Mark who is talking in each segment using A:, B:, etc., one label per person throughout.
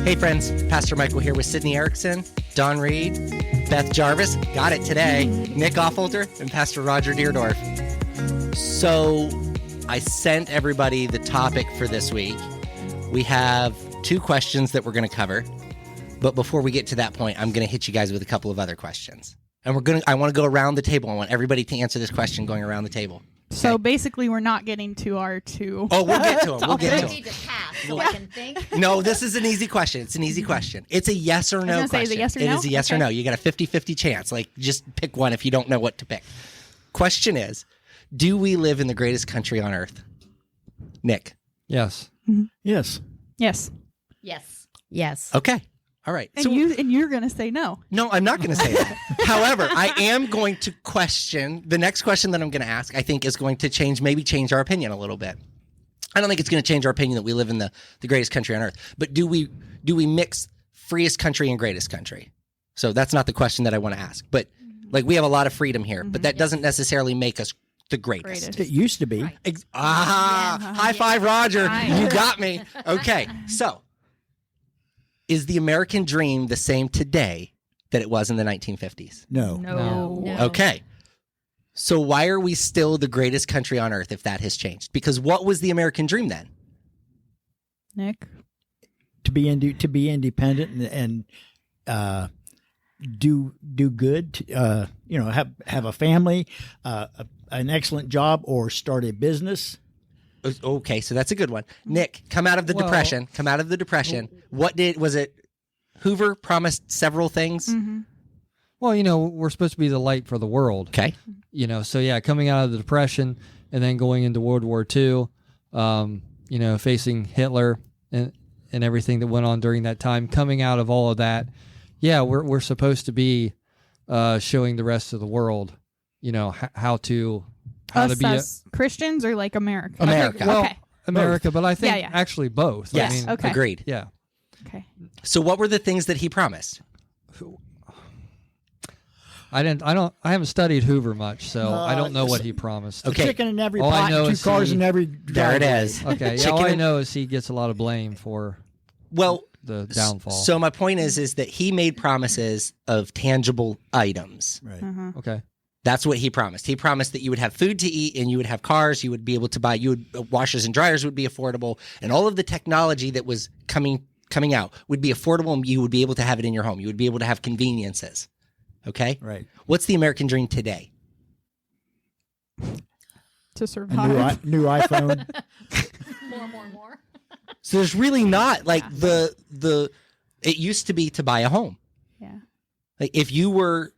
A: Hey friends, Pastor Michael here with Sydney Erickson, Don Reed, Beth Jarvis, got it today, Nick Offolter, and Pastor Roger Deerdorf. So I sent everybody the topic for this week. We have 2 questions that we're going to cover, but before we get to that point, I'm going to hit you guys with a couple of other questions. And I want to go around the table. I want everybody to answer this question going around the table. Okay?
B: So basically, we're not getting to our 2.
A: Oh, we'll get to them. We'll get to
C: I need
A: them.
C: to pass so I can think.
A: No, this is an easy question. It's an easy question. It's a yes or no question.
B: Is it yes or
A: It
B: no?
A: is a yes or no. You got a 50-50 chance. Like, just pick one if you don't know what to pick. Question is, do we live in the greatest country on earth? Nick.
D: Yes.
E: Mm-hmm. Yes.
B: Yes.
C: Yes. Yes.
A: Okay. All right.
B: And you're going to say no.
A: No, I'm not going to say that. However, I am going to question, the next question that I'm going to ask, I think is going to change our opinion a little bit. I don't think it's going to change our opinion that we live in the greatest country on earth. But do we mix freest country and greatest country? So that's not the question that I want to ask. But like, we have a lot of freedom here, but that doesn't necessarily make us the greatest.
E: It used to be.
C: Right.
A: High five, Roger. You got me. Okay. So, is the American dream the same today that it was in the 1950s?
E: No.
C: No.
A: Okay. So why are we still the greatest country on earth if that has changed? Because what was the American dream then?
B: Nick?
E: To be independent and do good. Have a family, an excellent job, or start a business.
A: Okay, so that's a good one. Nick, come out of the depression. Was it Hoover promised several things?
B: Mm-hmm.
D: Well, we're supposed to be the light for the world.
A: Okay.
D: So yeah, coming out of the depression and then going into World War II, facing Hitler and everything that went on during that time, coming out of all of that, yeah, we're supposed to be showing the rest of the world, how to be
B: as Christians or like America?
A: America.
B: Okay.
D: America, but I think
B: Yeah.
D: actually both.
A: Yes,
B: Okay.
A: agreed.
D: Yeah.
B: Okay.
A: So what were the things that he promised?
D: I haven't studied Hoover much, so I don't know what he promised.
A: Okay.
E: Chicken in every
D: All I
E: pot,
D: know
E: 2
D: is
E: cars in every
A: There it
E: driveway.
A: is.
D: Okay, yeah, all I know is he gets a lot of blame for the downfall.
A: So my point is that he made promises of tangible items.
E: Right.
D: Okay.
A: That's what he promised. He promised that you would have food to eat and you would have cars. You would be able to buy. Washers and dryers would be affordable, and all of the technology that was coming out would be affordable, and you would be able to have it in your home. You would be able to have conveniences. Okay.
E: Right.
A: What's the American dream today?
B: To
E: A
B: survive.
E: new iPhone.
C: More.
A: So there's really not like the. It used to be to buy a home.
B: Yeah.
A: Like if you were,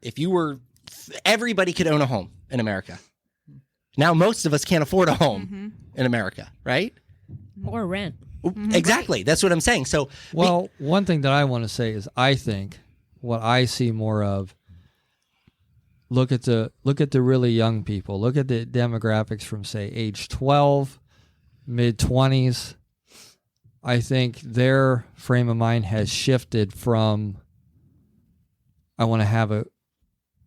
A: everybody could own a home in America. Now most of us can't afford a home in America, right?
C: Or rent.
A: Exactly. That's what I'm saying. So,
D: One thing that I want to say is I think what I see more of. Look at the really young people. Look at the demographics from say age 12, mid 20s. I think their frame of mind has shifted from I want to have a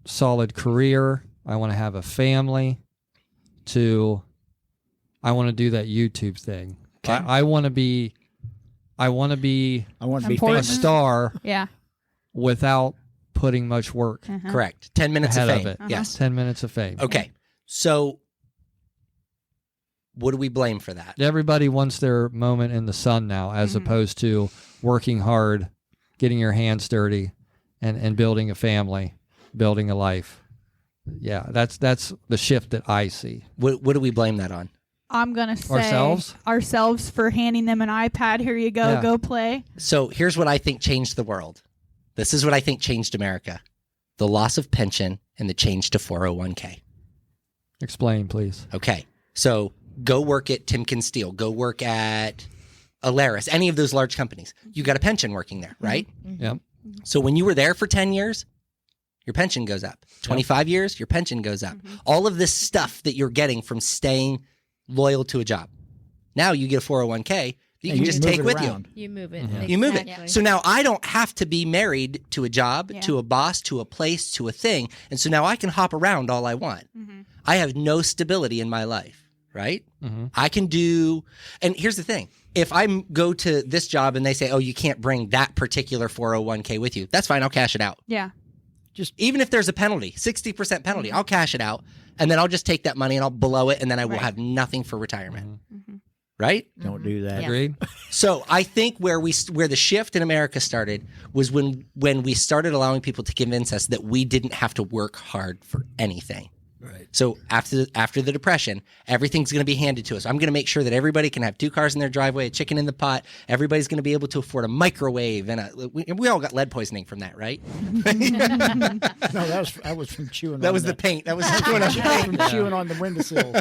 D: solid career, I want to have a family, to I want to do that YouTube thing.
A: Okay.
D: I want to be
E: Important.
D: a star
B: Yeah.
D: without putting much work.
A: correct. 10 minutes of
D: Ahead
A: fame.
D: of it.
A: Yes.
D: 10 minutes of fame.
A: Okay. So what do we blame for that?
D: Everybody wants their moment in the sun now, as opposed to working hard, getting your hands dirty, and building a family, building a life. Yeah, that's the shift that I see.
A: What do we blame that on?
B: I'm going to say
D: Ourselves
B: for handing them an iPad. Here you go.
D: Yeah.
B: Go play.
A: So here's what I think changed the world. This is what I think changed America. The loss of pension and the change to 401k.
D: Explain, please.
A: Okay. So go work at Timken Steel. Go work at Alaris. Any of those large companies. You got a pension working there, right?
D: Yep.
A: So when you were there for 10 years, your pension goes up. 25 years, your pension goes up. All of this stuff that you're getting from staying loyal to a job. Now you get a 401k. You can just take with you.
C: You move it.
A: You move
C: Exactly.
A: it. So now I don't have to be married to a job, to a boss, to a place, to a thing. And so now I can hop around all I want. I have no stability in my life. right?
D: Mm-hmm.
A: I can do, and here's the thing. If I go to this job and they say, oh, you can't bring that particular 401k with you, that's fine. I'll cash it out.
B: Yeah.
A: Even if there's a penalty, 60% penalty, I'll cash it out. And then I'll just take that money and I'll blow it. And then I will have nothing for retirement.
B: Mm-hmm.
A: Right?
E: Don't do that.
C: Yeah.
D: Agreed.
A: So I think where the shift in America started was when we started allowing people to convince us that we didn't have to work hard for anything.
E: Right.
A: So after the Depression, everything's going to be handed to us. I'm going to make sure that everybody can have 2 cars in their driveway, a chicken in the pot. Everybody's going to be able to afford a microwave, and we all got lead poisoning from that, right?
E: No, that was from chewing.
A: That was the paint. That was chewing on the
E: from
A: paint.
E: chewing on the windowsill.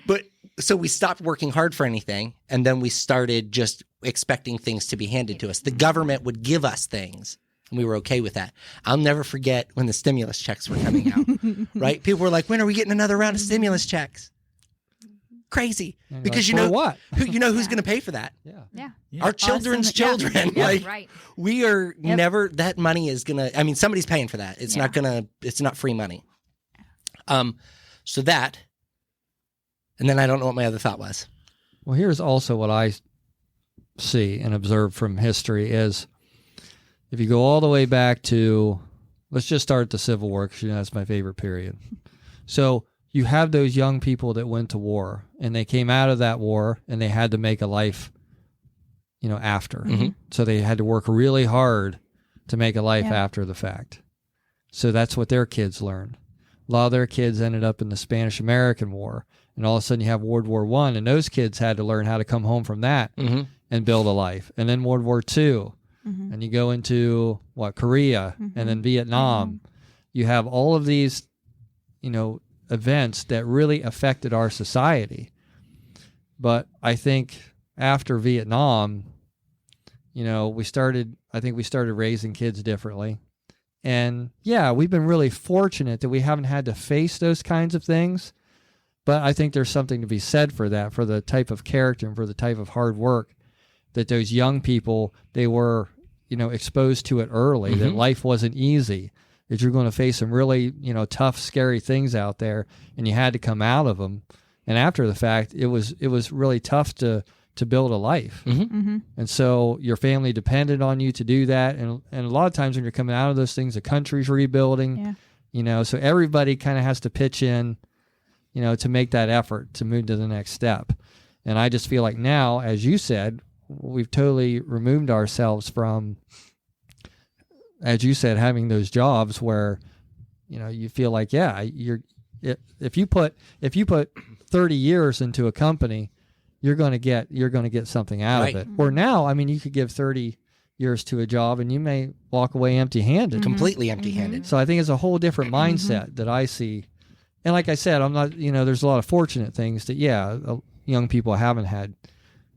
A: But so we stopped working hard for anything, and then we started just expecting things to be handed to us. The government would give us things, and we were okay with that. I'll never forget when the stimulus checks were coming out, right? People were like, when are we getting another round of stimulus checks? Crazy.
D: And
A: Because
D: like,
A: you know
D: for what?
A: you know who's going to pay for that?
D: Yeah.
A: Our children's children.
C: Yeah,
A: Like
C: right.
A: we are never, that money is going to, I mean, somebody's paying for that. It's it's not free money. So that, and then I don't know what my other thought was.
D: Well, here's also what I see and observe from history is if you go all the way back to, let's just start the Civil War because that's my favorite period. So you have those young people that went to war and they came out of that war and they had to make a life, after.
A: Mm-hmm.
D: So they had to work really hard to make a life after the fact. So that's what their kids learned. A lot of their kids ended up in the Spanish-American War. And all of a sudden you have World War I, and those kids had to learn how to come home from that and build a life. And then World War II, and you go into, Korea, and then Vietnam. You have all of these, events that really affected our society. But I think after Vietnam, we started raising kids differently. And yeah, we've been really fortunate that we haven't had to face those kinds of things. But I think there's something to be said for that, for the type of character and for the type of hard work that those young people, they were, exposed to it early, that life wasn't easy, that you're going to face some really, tough, scary things out there, and you had to come out of them. And after the fact, it was really tough to build a life. And so your family depended on you to do that. And a lot of times when you're coming out of those things, the country's rebuilding, so everybody kind of has to pitch in, to make that effort to move to the next step. And I just feel like now, as you said, we've totally removed ourselves from, as you said, having those jobs where, you feel like, if you put 30 years into a company, you're going to get something out of it. Or now, I mean, you could give 30 years to a job and you may walk away empty-handed.
A: Completely empty-handed.
D: So I think it's a whole different mindset that I see. And like I said, I'm not, there's a lot of fortunate things that, young people haven't had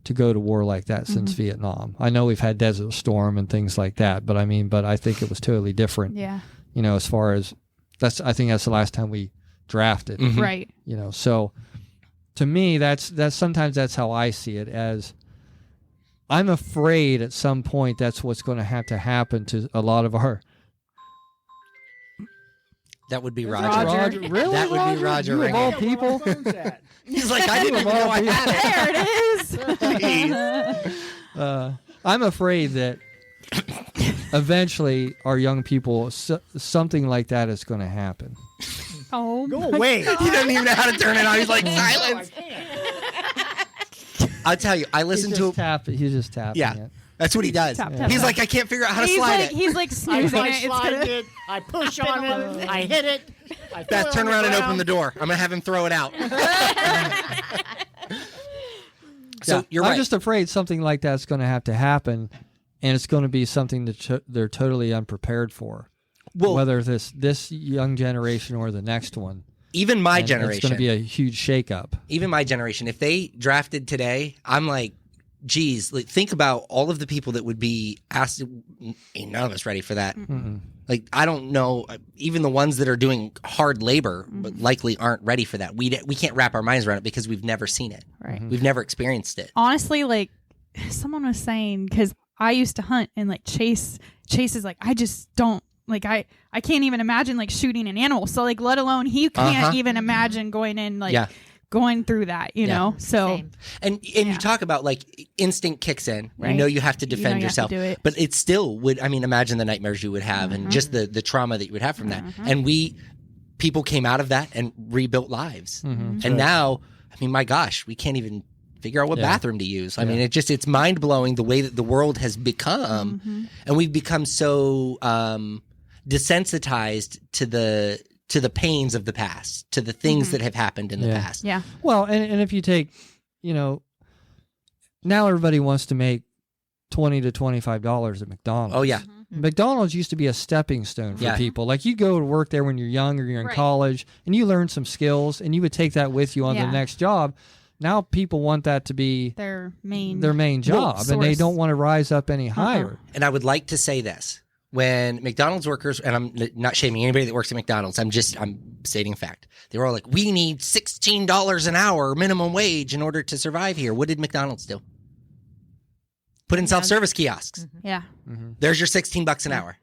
D: to go to war like that since Vietnam. I know we've had Desert Storm and things like that, but I think it was totally different.
B: Yeah.
D: As far as I think that's the last time we drafted.
B: Right.
D: So to me, that's sometimes that's how I see it, as I'm afraid at some point that's what's going to happen to a lot of our.
A: That would be Roger.
D: Really?
A: That would be Roger.
D: You of all
A: ringing.
D: people?
A: He's like, I didn't even know I had it.
B: There it is.
D: I'm afraid that eventually our young people, something like that is going to happen.
B: Oh,
E: Go away.
A: He doesn't even know how to turn it on. He's like, silence. I'll tell you, I listened to
D: He's just tapping it.
A: That's what he does.
B: Tap,
A: He's
B: tap.
A: like, I can't figure out how to slide it.
B: He's like snoozing
E: I
B: it. It's
E: slide
B: gonna.
E: it. I push on it. I hit it. I throw
A: Beth,
E: it
A: turn
E: on
A: around and
E: ground.
A: open the door. I'm going to have him throw it out. So you're
D: I'm
A: right.
D: just afraid something like that's going to happen, and it's going to be something that they're totally unprepared for.
A: Well,
D: whether this young generation or the next one.
A: even my
D: And
A: generation.
D: It's going to be a huge shakeup.
A: Even my generation. If they drafted today, I'm like, geez, like, think about all of the people that would be asked. Ain't none of us ready for that.
D: Mm-mm.
A: Like, I don't know. Even the ones that are doing hard labor, but likely aren't ready for that. We can't wrap our minds around it because we've never seen it.
B: Right.
A: We've never experienced it.
B: Honestly, like someone was saying, because I used to hunt and like Chase is like, I just don't like, I can't even imagine like shooting an animal. So like, let alone he can't even imagine going in like going through that, you know. So
C: Same.
A: And you talk about like instinct kicks in.
B: Right.
A: You know you have to
B: You know
A: defend
B: you have to
A: yourself.
B: do it.
A: But it still would, I mean, imagine the nightmares you would have and just the trauma that you would have from that. And people came out of that and rebuilt lives. And now, I mean, my gosh, we can't even figure out what bathroom to use. I mean, it's mind blowing the way that the world has become. And we've become so desensitized to the pains of the past, to the things that have happened in the past.
B: yeah.
D: Well, and if you take, now everybody wants to make $20 to $25 at McDonald's.
A: Oh, yeah.
D: McDonald's used to be a stepping stone for people. Like you go to work there when you're young or you're in college and you learn some skills and you would take that with you on the next job. Now people want that to be
B: Their main
D: job and they
B: source.
D: don't want to rise up any higher.
A: And I would like to say this. When McDonald's workers, and I'm not shaming anybody that works at McDonald's, I'm stating a fact. They were all like, we need $16 an hour minimum wage in order to survive here. What did McDonald's do? Put in self-service kiosks.
B: Yeah.
A: There's your $16 an hour.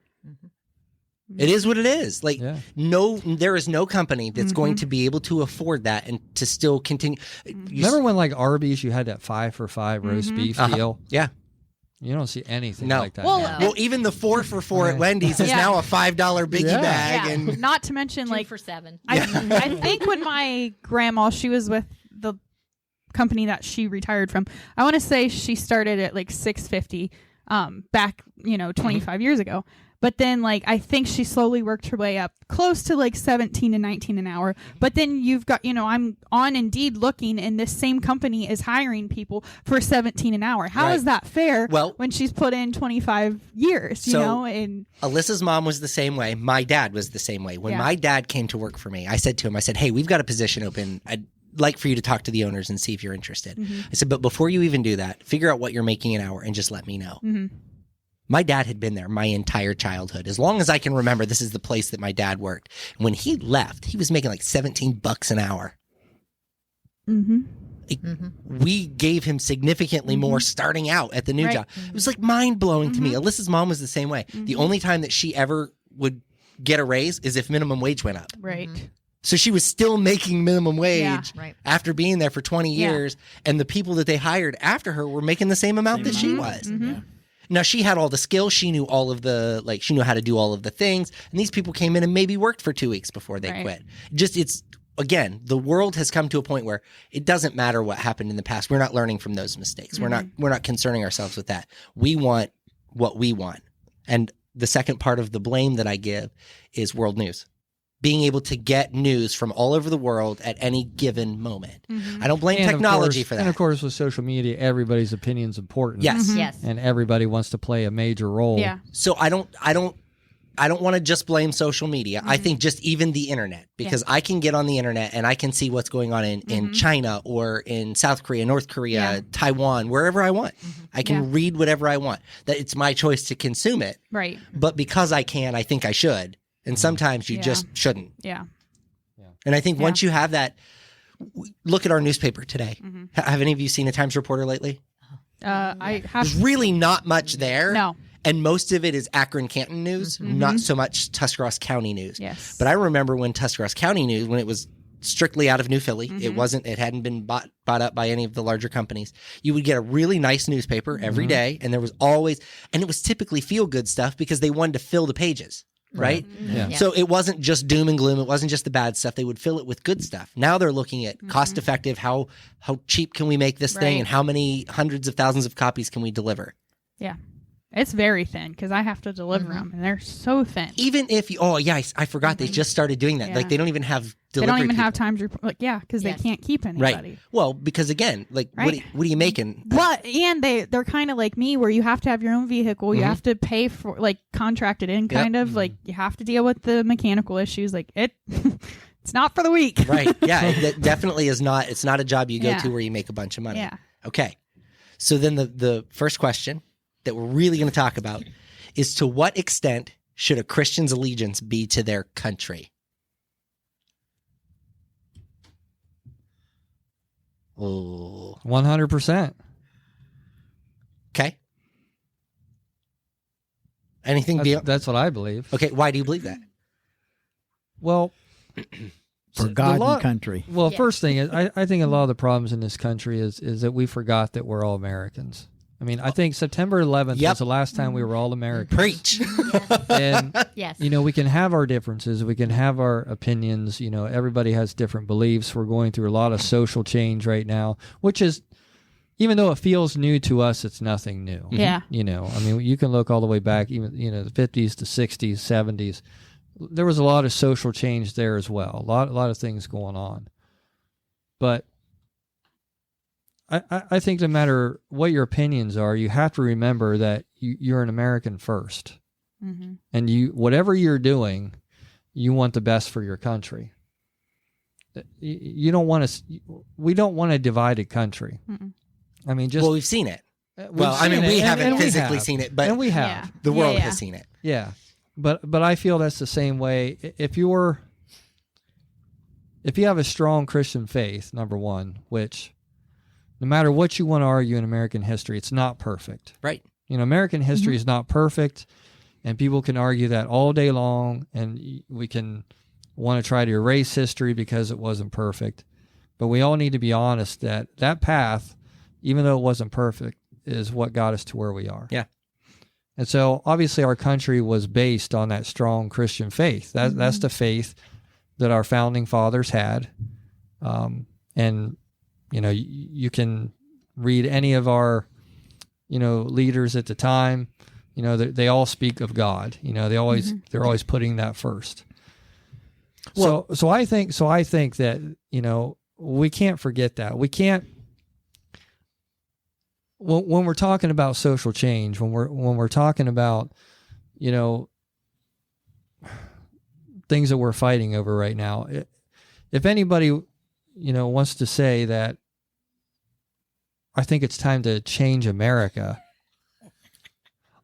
A: It is what it is. Like there is no company that's going to be able to afford that and to still continue.
D: Remember when like Arby's, you had that 5 for $5 roast beef deal?
A: Yeah.
D: You don't see anything
A: No.
D: like that.
B: Well,
D: now.
A: Well, even the 4 for $4 at Wendy's is now a $5 biggie bag.
B: Yeah.
A: And
B: Not to mention,
C: 2
B: like,
C: for $7.
B: I think when my grandma, she was with the company that she retired from, I want to say she started at like $6.50 back, 25 years ago. But then, like, I think she slowly worked her way up close to like 17 to 19 an hour. But then you've got, I'm on Indeed looking, and this same company is hiring people for 17 an hour. How is that fair?
A: Well,
B: when she's put in 25 years, you know? And
A: Alyssa's mom was the same way. My dad was the same way. When my dad came to work for me, I said to him, hey, we've got a position open. I'd like for you to talk to the owners and see if you're interested. I said, but before you even do that, figure out what you're making an hour and just let me know. My dad had been there my entire childhood. As long as I can remember, this is the place that my dad worked. When he left, he was making like $17 an hour. We gave him significantly more starting out at the new job. It was like mind blowing to me. Alyssa's mom was the same way. The only time that she ever would get a raise is if minimum wage went up.
B: right.
A: So she was still making minimum wage
C: Right.
A: after being there for 20 years. And the people that they hired after her were making the same amount that she was. Now, she had all the skills. She knew all of the, she knew how to do all of the things. And these people came in and maybe worked for 2 weeks before they quit. Again, the world has come to a point where it doesn't matter what happened in the past. We're not learning from those mistakes. We're not concerning ourselves with that. We want what we want. And the second part of the blame that I give is world news. Being able to get news from all over the world at any given moment. I don't blame technology for that.
D: And of course, with social media, everybody's opinion's important.
A: Yes.
C: Yes.
D: And everybody wants to play a major role.
B: Yeah.
A: So I don't want to just blame social media. I think just even the internet, because I can get on the internet and I can see what's going on in China or in South Korea, North Korea, Taiwan, wherever I want. I can read whatever I want. That it's my choice to consume it.
B: Right.
A: But because I can, I think I should. And sometimes you just shouldn't.
B: Yeah.
A: And I think once you have that, look at our newspaper today. Have any of you seen a Times Reporter lately?
B: I have.
A: There's really not much there.
B: No.
A: And most of it is Akron Canton news, not so much Tuscarawas County news.
B: Yes.
A: But I remember when Tuscarawas County news, when it was strictly out of New Philly, it hadn't been bought up by any of the larger companies. You would get a really nice newspaper every day, and there was always, and it was typically feel good stuff because they wanted to fill the pages. Right?
D: Yeah.
A: So it wasn't just doom and gloom. It wasn't just the bad stuff. They would fill it with good stuff. Now they're looking at cost effective, how cheap can we make this thing, and how many hundreds of thousands of copies can we deliver?
B: Yeah. It's very thin because I have to deliver them, and they're so thin.
A: Even if you, I forgot they just started doing that.
B: Yeah.
A: Like they don't even have
B: They
A: delivery
B: don't even
A: people.
B: have time to because they can't keep anybody.
A: Right. Well, because again, like
B: Right.
A: what are you making?
B: Well, and they're kind of like me, where you have to have your own vehicle. You have to pay for contracted in, kind of like you have to deal with the mechanical issues. Like it, it's not for the weak.
A: Right. Yeah. It definitely is not. It's not a job you go
B: Yeah.
A: to where you make a bunch of money.
B: Yeah.
A: Okay. So then the first question that we're really going to talk about is, to what extent should a Christian's allegiance be to their country? Oh.
D: 100%.
A: Okay. Anything beyond?
D: That's what I believe.
A: Okay. Why do you believe that?
D: Well,
E: for God and country.
D: Well,
C: Yeah.
D: first thing is, I think a lot of the problems in this country is that we forgot that we're all Americans. I mean, I think September 11th
A: Yep.
D: was the last time we were all Americans.
A: Preach.
D: And,
C: Yes.
D: you know, we can have our differences. We can have our opinions. You know, everybody has different beliefs. We're going through a lot of social change right now, which is, even though it feels new to us, it's nothing new.
B: Yeah.
D: You know, I mean, you can look all the way back, even, you know, the 50s to 60s, 70s. There was a lot of social change there as well. A lot of things going on. But I think no matter what your opinions are, you have to remember that you're an American first.
B: Mm-hmm.
D: And whatever you're doing, you want the best for your country. You don't want to. We don't want a divided country.
B: Mm-mm.
D: I mean, just
A: Well, we've seen it.
D: we've
A: Well, I mean,
D: seen
A: we
D: it,
A: haven't
D: and we
A: physically
D: have.
A: seen it, but
D: and we have.
B: Yeah.
A: the world
B: Yeah.
A: has seen it.
D: Yeah, but I feel that's the same way. If you have a strong Christian faith, number one, which no matter what you want to argue in American history, it's not perfect.
A: Right.
D: You know, American history is not perfect, and people can argue that all day long, and we can want to try to erase history because it wasn't perfect. But we all need to be honest that path, even though it wasn't perfect, is what got us to where we are.
A: Yeah.
D: And so, obviously, our country was based on that strong Christian faith. That's the faith that our founding fathers had. And, you know, you can read any of our, you know, leaders at the time. You know, they all speak of God. You know, they're always putting that first.
A: Well-
D: So I think that, you know, we can't forget that. We can't. When we're talking about social change, when we're talking about, you know, things that we're fighting over right now, if anybody, you know, wants to say that, I think it's time to change America.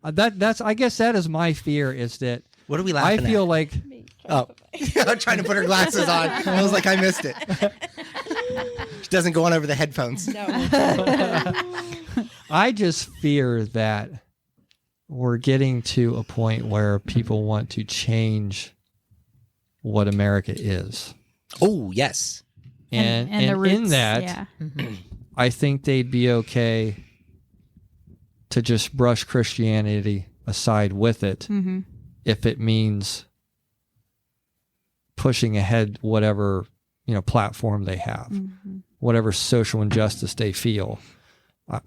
D: That's I guess that is my fear, is that
A: What are we
D: I
A: laughing
D: feel
A: at?
D: like
A: Oh, I'm trying to put her glasses on. I was like, I missed it. She doesn't go on over the headphones.
D: I just fear that we're getting to a point where people want to change what America is.
A: Oh, yes.
D: And
B: the roots,
D: in that,
B: yeah.
D: I think they'd be okay to just brush Christianity aside with it
B: Mm-hmm.
D: if it means pushing ahead whatever, you know, platform they have,
B: Mm-hmm.
D: whatever social injustice they feel.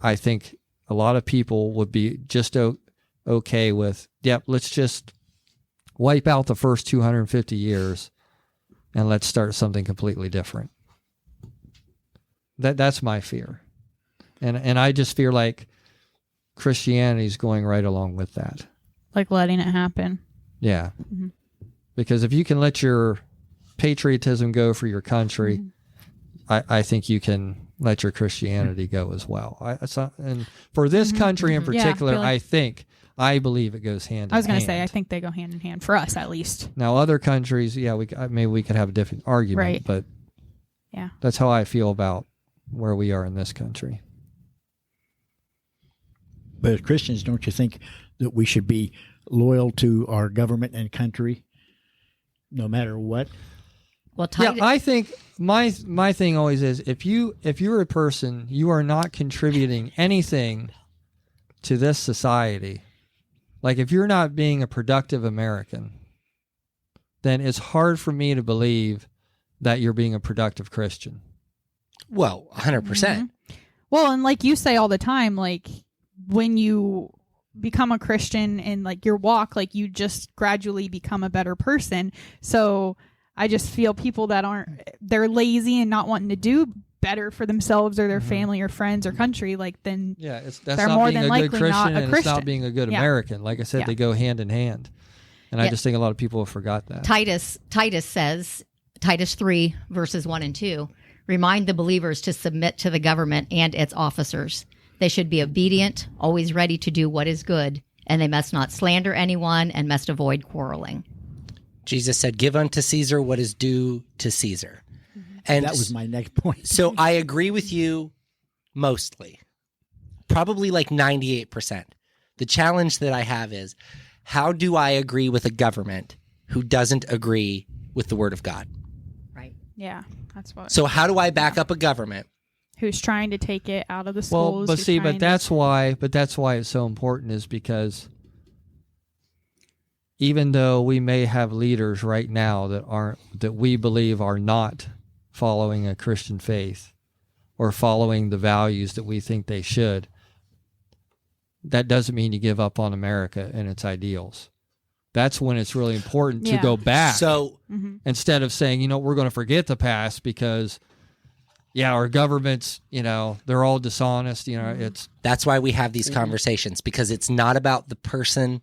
D: I think a lot of people would be just okay with, yep, let's just wipe out the first 250 years and let's start something completely different. That's my fear. And I just feel like Christianity's going right along with that.
B: Like letting it happen.
D: Yeah.
B: Mhm.
D: Because if you can let your patriotism go for your country, I think you can let your Christianity go as well. And for this country in
B: Yeah, I
D: particular,
B: feel like-
D: I believe it goes hand in hand.
B: I was going to say, I think they go hand in hand for us, at least.
D: Now, other countries, yeah, maybe we could have a different argument,
B: Right.
D: but
B: Yeah.
D: that's how I feel about where we are in this country.
E: But as Christians, don't you think that we should be loyal to our government and country, no matter what?
C: Well,
D: Yeah, I think my thing always is, if you're a person, you are not contributing anything to this society. Like, if you're not being a productive American, then it's hard for me to believe that you're being a productive Christian.
A: Well, 100%.
B: Well, and like you say all the time, like when you become a Christian and like your walk, like you just gradually become a better person. So I just feel people that they're lazy and not wanting to do better for themselves or their family or friends or country, like then
D: Yeah, that's
B: they're
D: not
B: more
D: being
B: than
D: a
B: likely
D: good Christian,
B: not a
D: and it's
B: Christian.
D: not being a good
B: Yeah.
D: American. Like I said,
B: Yeah.
D: they go hand in hand. And I
C: Yeah.
D: just think a lot of people have forgot that.
C: Titus says, Titus 3, verses 1 and 2, remind the believers to submit to the government and its officers. They should be obedient, always ready to do what is good, and they must not slander anyone and must avoid quarreling.
A: Jesus said, give unto Caesar what is due to Caesar. And
E: That was my next point.
A: so I agree with you mostly, probably like 98%. The challenge that I have is, how do I agree with a government who doesn't agree with the word of God?
C: Right.
B: Yeah, that's what.
A: So how do I back up a government?
B: Who's trying to take it out of the
D: Well,
B: schools?
D: but
B: who's
D: see,
B: trying
D: but that's why it's so important, is because even though we may have leaders right now that we believe are not following a Christian faith or following the values that we think they should, that doesn't mean you give up on America and its ideals. That's when it's really important to go back.
A: So
D: instead of saying, we're going to forget the past because, our government's, they're all dishonest. It's
A: that's why we have these conversations, because it's not about the person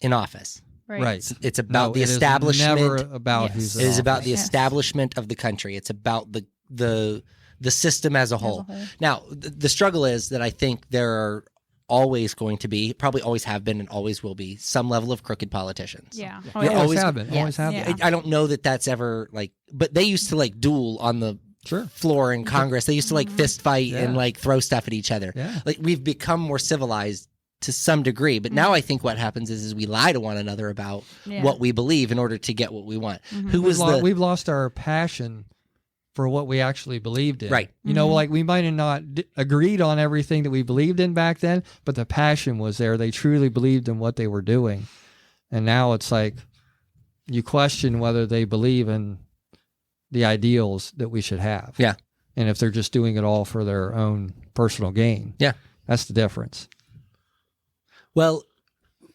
A: in office.
D: right.
A: It's about the
D: it is
A: establishment.
D: never about who's
A: It
D: in
A: is about the
B: Yes.
A: establishment of the country. It's about the system as a whole. Now, the struggle is that I think there are always going to be, probably always have been and always will be, some level of crooked politicians.
B: Yeah.
A: You're
D: always
A: always-
D: have been.
C: Yes.
D: Always have been.
B: Yeah.
A: I don't know that that's ever but they used to duel on the
D: Sure.
A: floor in Congress. They used to fist fight and throw stuff at each other.
D: Yeah.
A: We've become more civilized to some degree, but now I think what happens is we lie to one another about what we believe in order to get what we want. Who was
D: We've lost our passion for what we actually believed in.
A: Right.
D: We might have not agreed on everything that we believed in back then, but the passion was there. They truly believed in what they were doing. And now it's you question whether they believe in the ideals that we should have.
A: Yeah.
D: And if they're just doing it all for their own personal gain.
A: Yeah.
D: That's the difference.
A: Well,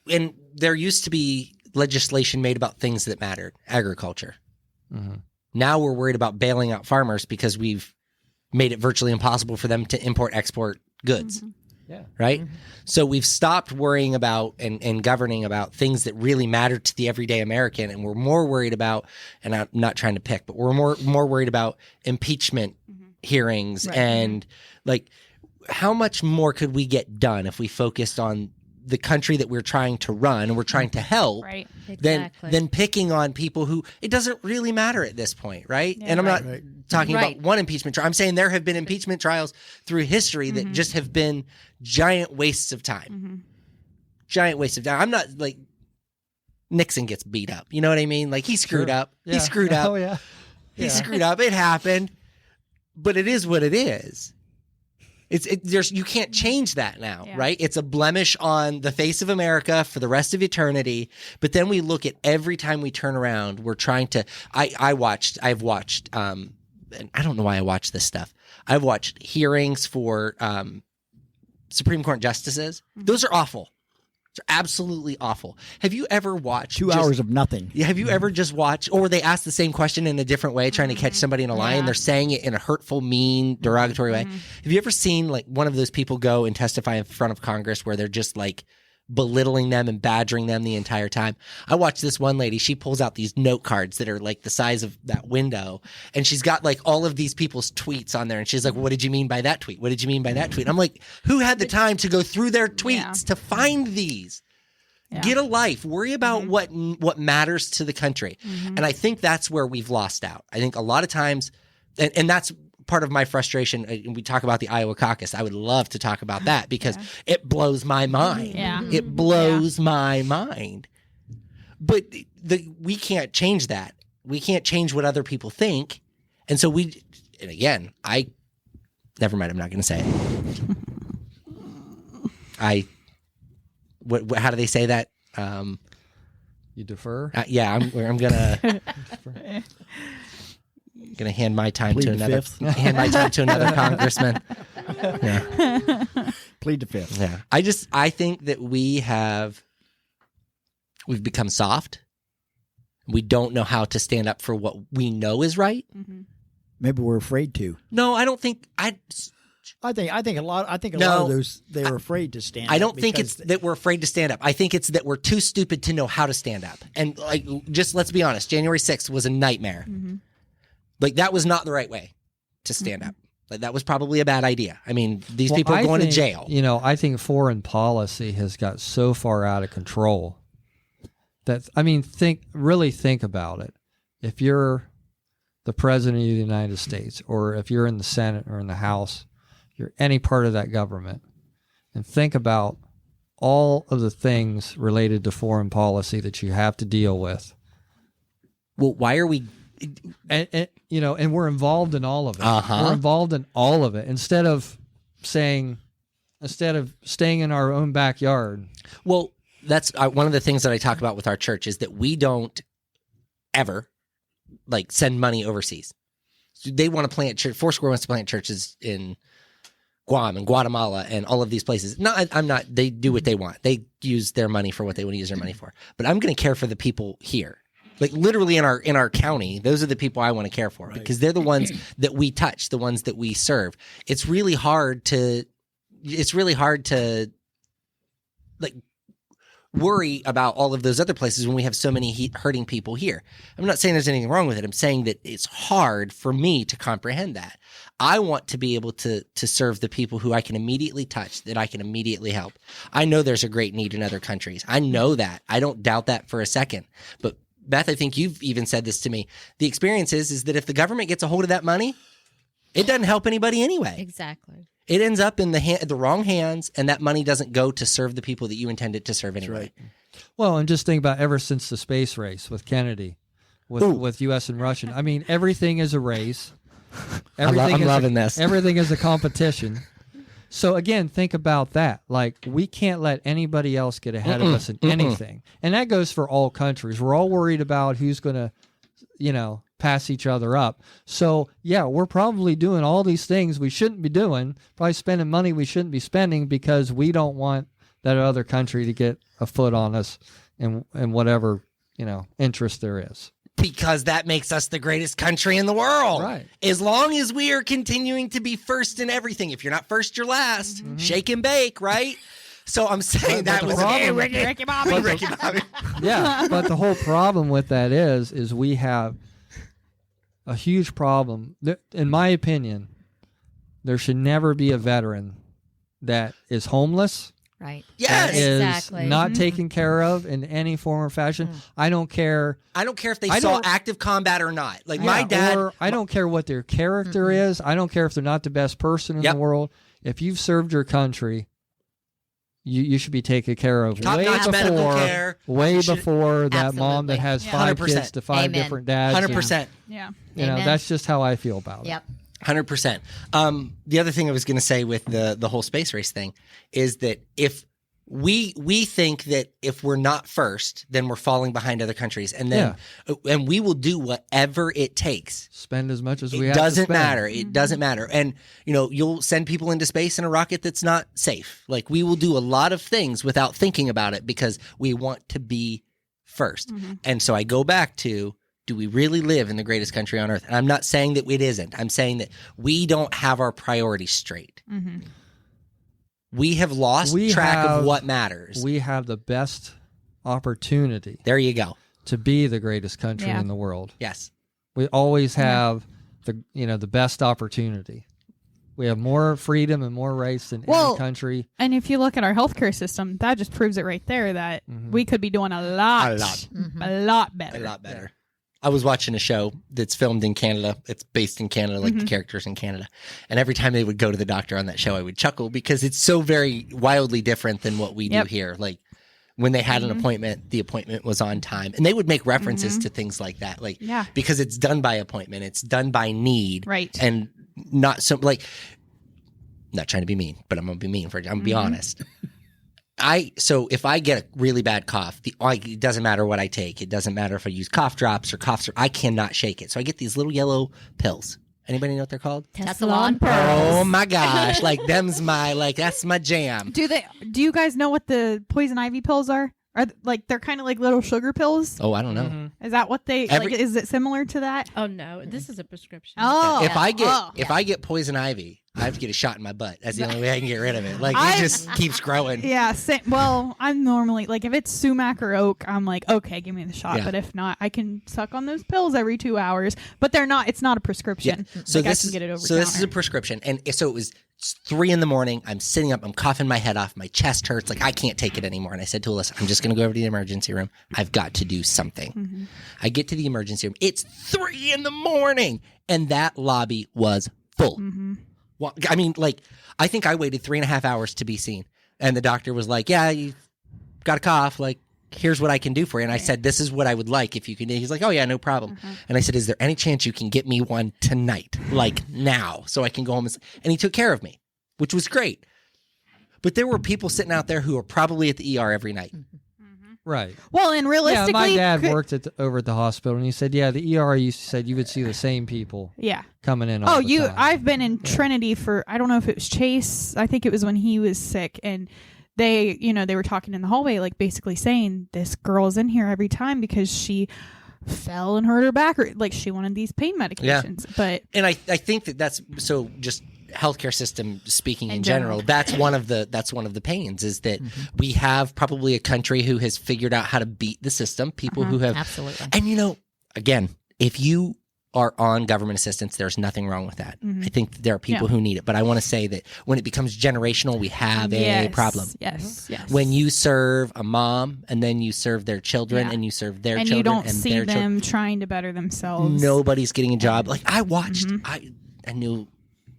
A: and there used to be legislation made about things that mattered, agriculture.
D: Mm-hmm.
A: Now we're worried about bailing out farmers because we've made it virtually impossible for them to import-export goods.
D: Yeah.
A: Right? So we've stopped worrying about and governing about things that really matter to the everyday American, and we're more worried about, and I'm not trying to pick, but we're more worried about impeachment hearings and how much more could we get done if we focused on the country that we're trying to run and we're trying to help,
B: Right.
A: than picking on people who it doesn't really matter at this point, right? And I'm not talking about one impeachment trial. I'm saying there have been impeachment trials through history that just have been giant wastes of time. Giant waste of time. I'm not Nixon gets beat up. You know what I mean? He screwed up.
D: Yeah.
A: He screwed up.
D: Oh, yeah.
A: He screwed up. It happened. But it is what it is. You can't change that now, right? It's a blemish on the face of America for the rest of eternity. But then we look at every time we turn around, we're trying to. I've watched. And I don't know why I watch this stuff. I've watched hearings for Supreme Court justices. Those are awful. They're absolutely awful. Have you ever watched
E: 2 hours of nothing?
A: Have you ever just watched, or they ask the same question in a different way, trying to catch somebody in a lie, and they're saying it in a hurtful, mean, derogatory way? Have you ever seen one of those people go and testify in front of Congress where they're just belittling them and badgering them the entire time? I watched this one lady. She pulls out these note cards that are the size of that window, and she's got all of these people's tweets on there, and she's like, "What did you mean by that tweet? What did you mean by that tweet?" And I'm like, who had the time to go through their tweets to find these? Get a life. Worry about what matters to the country. And I think that's where we've lost out. I think a lot of times, and that's part of my frustration. We talk about the Iowa caucus. I would love to talk about that because it blows my mind.
B: Yeah.
A: It blows my mind. But we can't change that. We can't change what other people think. And so and again, never mind, I'm not going to say it. How do they say that?
D: You defer?
A: I'm gonna hand my time
E: Plead
A: to
E: the
A: another
E: fifth.
A: hand my time to another congressman. Yeah.
E: Plead the fifth.
A: Yeah. I think that we've become soft. We don't know how to stand up for what we know is right.
E: Maybe we're afraid to.
A: No, I don't think
E: I think a lot of those they're afraid to stand.
A: I
E: up
A: don't think
E: because
A: it's that we're afraid to stand up. I think it's that we're too stupid to know how to stand up. And just let's be honest, January 6th was a nightmare. That was not the right way to stand up. That was probably a bad idea. I mean, these people are going to jail.
D: I think foreign policy has got so far out of control that, really think about it. If you're the president of the United States, or if you're in the Senate or in the House, you're any part of that government, and think about all of the things related to foreign policy that you have to deal with.
A: Well, why are we
D: and you know, and we're involved in all of it.
A: Uh-huh.
D: We're involved in all of it instead of staying in our own backyard.
A: Well, that's one of the things that I talk about with our church is that we don't ever like send money overseas. So they want to plant church. Foursquare wants to plant churches in Guam and Guatemala and all of these places. No, I'm not. They do what they want. They use their money for what they want to use their money for. But I'm going to care for the people here. Like literally in our county, those are the people I want to care for because they're the ones that we touch, the ones that we serve. It's really hard to like worry about all of those other places when we have so many hurting people here. I'm not saying there's anything wrong with it. I'm saying that it's hard for me to comprehend that. I want to be able to serve the people who I can immediately touch, that I can immediately help. I know there's a great need in other countries. I know that. I don't doubt that for a second. But Beth, I think you've even said this to me. The experience is that if the government gets a hold of that money, it doesn't help anybody anyway.
F: Exactly.
A: It ends up in the wrong hands, and that money doesn't go to serve the people that you intended to serve anyway.
E: right.
D: Well, and just think about ever since the space race with Kennedy, with U.S. and Russian. I mean, everything is a race.
A: I'm loving this.
D: Everything is a competition. So again, think about that. Like, we can't let anybody else get ahead of us in anything. And that goes for all countries. We're all worried about who's going to, pass each other up. So, yeah, we're probably doing all these things we shouldn't be doing, probably spending money we shouldn't be spending because we don't want that other country to get a foot on us in whatever, interest there is.
A: Because that makes us the greatest country in the world.
D: Right.
A: As long as we are continuing to be first in everything. If you're not first, you're last. Shake and bake, right? So I'm saying that was
B: Ricky Bobby.
A: Ricky Bobby.
D: Yeah, but the whole problem with that is we have a huge problem. In my opinion, there should never be a veteran that is homeless.
C: Right.
A: Yes.
D: That is
F: Exactly.
D: not taken care of in any form or fashion. I don't care.
A: I don't care if they
D: I
A: saw
D: don't-
A: active combat or not. Like
D: Yeah,
A: my dad.
D: or I don't care what their character is. I don't care if they're not the best person in
A: Yep.
D: the world. If you've served your country, you should be taken care of
A: Top-notch medical care.
D: way
A: You should-
D: before that mom that
C: Absolutely.
D: has
B: Yeah.
D: 5
A: 100%.
D: kids to 5
C: Amen.
D: different dads.
A: 100%.
B: Yeah.
C: Amen.
D: That's just how I feel about it.
C: Yep.
A: 100%. The other thing I was going to say with the whole space race thing is that if we think that if we're not first, then we're falling behind other countries, and then and we will do whatever it takes.
D: Spend as much as we
A: It
D: have to
A: doesn't
D: spend.
A: matter. It doesn't matter. And you'll send people into space in a rocket that's not safe. Like we will do a lot of things without thinking about it because we want to be first. And so I go back to, do we really live in the greatest country on earth? And I'm not saying that it isn't. I'm saying that we don't have our priorities straight. We have lost track of what matters.
D: We have the best opportunity
A: There you go.
D: to be the greatest country
B: Yeah.
D: in the world.
A: Yes.
D: We always have the best opportunity. We have more freedom and more rights than any country.
B: And if you look at our healthcare system, that just proves it right there that we could be doing a lot better.
A: A lot better. I was watching a show that's filmed in Canada. It's based in Canada, like the characters in Canada. And every time they would go to the doctor on that show, I would chuckle because it's so very wildly different than what we do here. Like when they had an appointment, the appointment was on time. And they would make references to things like that. Like, because it's done by appointment, it's done by need.
B: Right.
A: And not so, like, not trying to be mean, but I'm going to be mean I'm going to be honest. So if I get a really bad cough, it doesn't matter what I take. It doesn't matter if I use cough drops or cough syrup. I cannot shake it. So I get these little yellow pills. Anybody know what they're called?
C: Teflon
A: Oh my gosh. That's my jam.
B: Do you guys know what the poison ivy pills are? They're kind of like little sugar pills?
A: Oh, I don't know.
B: Is that what they is it similar to that?
F: Oh no, this is a prescription.
B: Oh.
A: If I get poison ivy, I have to get a shot in my butt. That's the only way I can get rid of it. Like it just keeps growing.
B: Yeah, well, I'm normally like if it's sumac or oak, I'm like, okay, give me the shot.
A: Yeah.
B: But if not, I can suck on those pills every 2 hours. But it's not a prescription.
A: So
B: I
A: this
B: can
A: is
B: get it over
A: so this is a
B: counter.
A: prescription, and so it was 3 a.m. I'm sitting up, I'm coughing my head off, my chest hurts, like I can't take it anymore. And I said to Alyssa, I'm just going to go over to the emergency room. I've got to do something. I get to the emergency room. It's 3 a.m, and that lobby was full. Well, I mean, I think I waited 3.5 hours to be seen, and the doctor was like, "Yeah, you got a cough, here's what I can do for you. And I said, this is what I would like if you can. He's like, oh yeah, no problem. And I said, is there any chance you can get me one tonight, like now, so I can go home? And he took care of me, which was great. But there were people sitting out there who are probably at the ER every night.
D: Right.
B: Well, and realistically,
D: my dad worked over at the hospital, and he said, yeah, the ER, you said you would see the same people coming in all the time.
B: I've been in Trinity for, I don't know if it was Chase. I think it was when he was sick, and they were talking in the hallway, like basically saying, this girl's in here every time because she fell and hurt her back, or like she wanted these pain medications.
A: And I think that's so just healthcare system speaking in general, that's one of the pains is that we have probably a country who has figured out how to beat the system, people who have
C: Absolutely.
A: And again, if you are on government assistance, there's nothing wrong with that. I think there are people who need it, but I want to say that when it becomes generational, we have a problem.
B: Yes.
A: When you serve a mom and then you serve their children and you serve their children
B: you don't
A: and
B: see
A: their
B: them trying to better themselves.
A: nobody's getting a job. Like I watched, I knew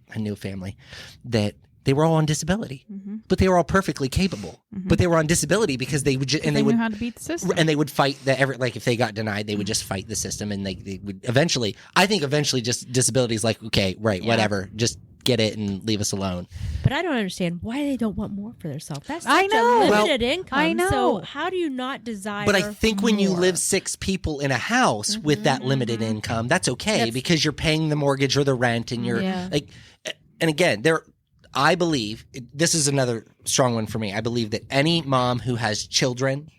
A: a family that they were all on disability, but they were all perfectly capable. But they were on disability because they would
B: they knew how to beat the system,
A: and they would fight like if they got denied, they would just fight the system, and they would eventually. I think eventually, just disability is like okay, right, whatever, just get it and leave us alone.
F: But I don't understand why they don't want more for themselves. That's such
B: I know.
F: a limited income.
B: I know.
F: So how do you not desire?
A: But I think when you
F: more?
A: live 6 people in a house with that limited income, that's okay because you're paying the mortgage or the rent, and you're like. And again, I believe this is another strong one for me. I believe that any mom who has children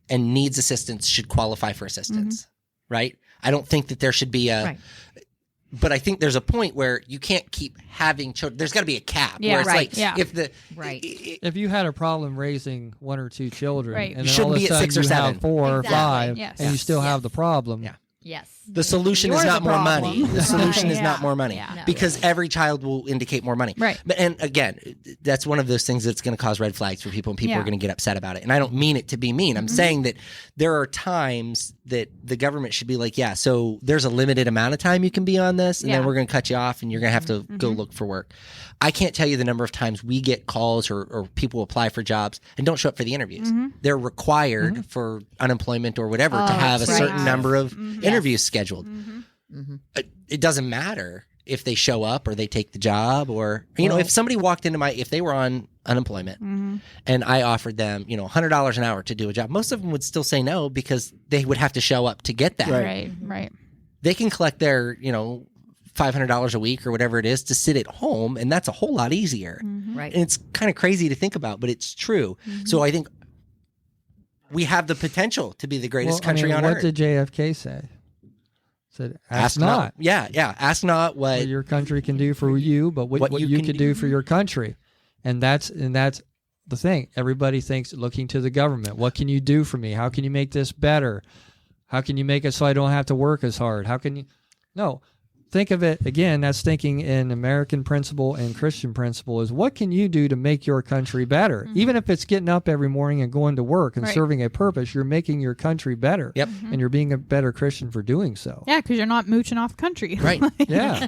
A: and needs assistance should qualify for assistance, right? I don't think that there should be but I think there's a point where you can't keep having children. There's got to be a cap.
B: Yeah,
A: where it's
B: right.
A: like if
D: if you had a problem raising 1 or 2 children, and then
A: shouldn't
D: all of
A: be
D: a
A: at
D: sudden
A: 6 or
D: you
A: 7.
D: have 4 or 5,
B: Yes.
D: and you still have the problem.
C: Yes.
A: the solution
B: You're
A: is
B: the
A: not more money.
B: problem.
A: The solution is
B: Yeah.
A: not more money
B: Yeah.
A: because every child will indicate more money.
B: Right.
A: And again, that's one of those things that's going to cause red flags for people, and people are going to get upset about it. And I don't mean it to be mean. I'm saying that there are times that the government should be like, yeah, so there's a limited amount of time you can be on this, and then we're going to cut you off, and you're going to have to go look for work. I can't tell you the number of times we get calls or people apply for jobs and don't show up for the interviews. They're required for unemployment or whatever to have a certain number of interviews scheduled. It doesn't matter if they show up or they take the job, or if somebody walked into if they were on unemployment and I offered them $100 an hour to do a job, most of them would still say no because they would have to show up to get that.
B: Right.
A: They can collect their $500 a week or whatever it is to sit at home, and that's a whole lot easier.
C: Right.
A: And it's kind of crazy to think about, but it's true. So I think we have the potential to be the greatest country on
D: what
A: earth.
D: did JFK say? Said, ask not.
A: Yeah. Ask not
D: what your country can do for you, but what you can do for your country. And that's the thing. Everybody thinks looking to the government. What can you do for me? How can you make this better? How can you make it so I don't have to work as hard? How can you? No. Think of it again. That's thinking in American principle and Christian principle is what can you do to make your country better? Even if it's getting up every morning and going to work and serving a purpose, you're making your country better.
A: Yep.
D: And you're being a better Christian for doing so.
B: Yeah, because you're not mooching off the country.
A: Right.
D: Yeah.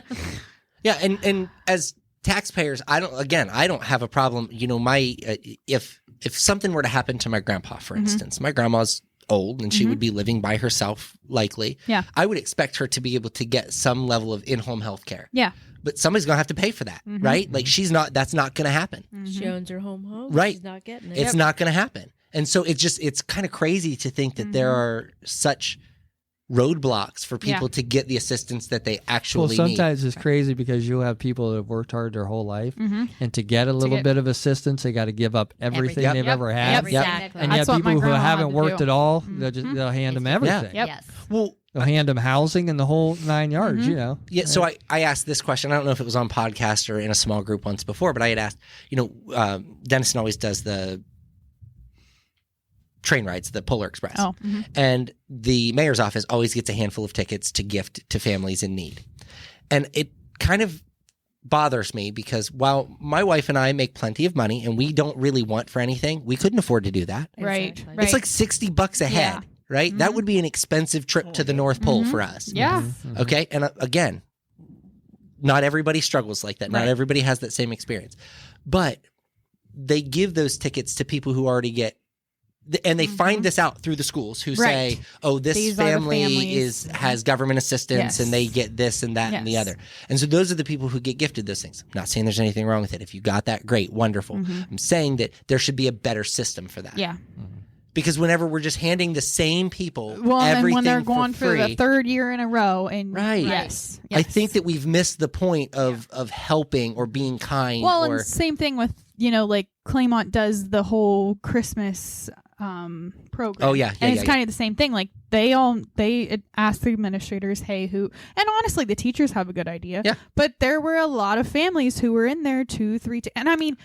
A: Yeah. And as taxpayers, I don't have a problem. If something were to happen to my grandpa, for instance, my grandma's old and she would be living by herself likely.
B: Yeah.
A: I would expect her to be able to get some level of in-home health care.
B: Yeah.
A: But somebody's going to have to pay for that, right? Like that's not going to happen.
F: She owns her home.
A: Right.
F: She's not getting it.
A: It's not going to happen. And so it's kind of crazy to think that there are such roadblocks for people to get the assistance that they actually need.
D: Well, sometimes it's crazy because you'll have people that have worked hard their whole life, and to get a little bit of assistance, they got to give up everything they've ever had.
C: Exactly.
D: And
B: That's
D: yet
B: what my
D: people who
B: grandma
D: haven't
B: had to
D: worked
B: do.
D: at all, they'll hand them everything.
B: Yep.
C: Yes.
A: Well,
D: They'll hand them housing and the whole 9 yards,
A: yeah. So I asked this question. I don't know if it was on podcast or in a small group once before, but I had asked, Dennison always does the train rides, the Polar Express.
B: Oh.
A: And the mayor's office always gets a handful of tickets to gift to families in need. And it kind of bothers me because while my wife and I make plenty of money and we don't really want for anything, we couldn't afford to do that.
B: Right.
A: It's like $60 a head, right? That would be an expensive trip to the North Pole for us.
B: Yeah.
A: Okay. And again, not everybody struggles like that. Not everybody has that same experience. But they give those tickets to people who already get and they find this out through the schools who
B: Right.
A: say, "Oh, this
B: These are the
A: family
B: families.
A: has government assistance,
B: Yes.
A: and they get this and that and the
B: Yes.
A: other." And so those are the people who get gifted those things. I'm not saying there's anything wrong with it. If you got that, great, wonderful. I'm saying that there should be a better system for that.
B: Yeah.
A: Because whenever we're just handing the same people
B: Well, and
A: everything
B: when they're
A: for
B: going for
A: free,
B: the third year in a row, and
A: Right.
B: yes,
A: I think that we've missed the point of helping or being kind.
B: well,
A: or
B: and same thing with like Claymont does the whole Christmas program.
A: Oh, yeah,
B: and it's
A: yeah.
B: kind of the same thing. Like they ask the administrators, hey, who, and honestly, the teachers have a good idea.
A: Yeah.
B: But there were a lot of families who were in there 2, 3, and I mean,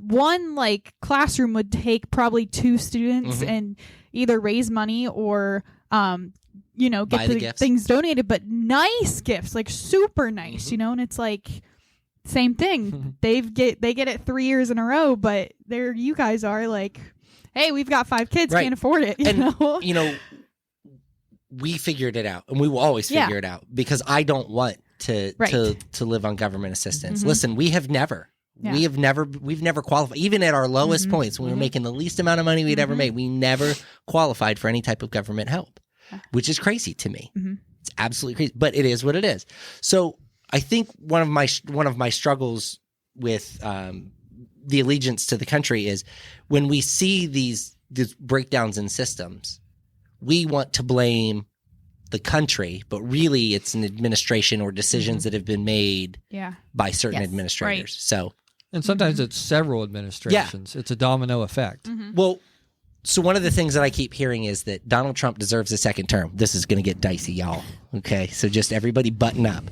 B: one like classroom would take probably 2 students
A: Mm-hmm.
B: and either raise money or get
A: Buy the
B: the
A: gifts.
B: things donated, but nice gifts, like super nice,
A: Mm-hmm.
B: and it's like same thing. They get it 3 years in a row, but there you guys are like, hey, we've got 5 kids,
A: Right.
B: can't afford it. You know?
A: We figured it out, and we will always
B: Yeah.
A: figure it out because I don't want to
B: Right.
A: to live on government assistance.
B: Mhm.
A: Listen, we've never qualified, even at our lowest
B: Mhm.
A: points when we were making the least amount of money we'd ever made. We never qualified for any type of government help, which is crazy to me.
B: Mhm.
A: It's absolutely crazy, but it is what it is. So I think one of my struggles with the allegiance to the country is when we see these breakdowns in systems, we want to blame the country, but really it's an administration or decisions that have been made
B: Yeah.
A: by certain
C: Yes.
A: administrators.
B: Right.
A: So,
D: And sometimes it's several administrations. It's a domino effect.
A: well, so one of the things that I keep hearing is that Donald Trump deserves a second term. This is going to get dicey, y'all. Okay, so just everybody button up.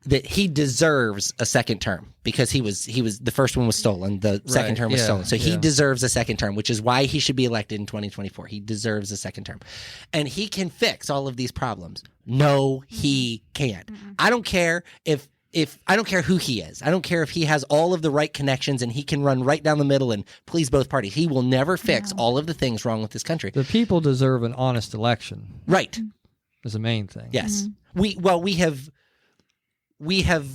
A: That he deserves a second term because he was the first one was stolen. The second
D: Right,
A: term was
D: yeah,
A: stolen. So he
D: yeah.
A: deserves a second term, which is why he should be elected in 2024. He deserves a second term. And he can fix all of these problems. No, he can't. I don't care if I don't care who he is. I don't care if he has all of the right connections and he can run right down the middle and please both parties. He will never fix all of the things wrong with this country.
D: The people deserve an honest election
A: Right.
D: is the main thing.
A: Yes. We have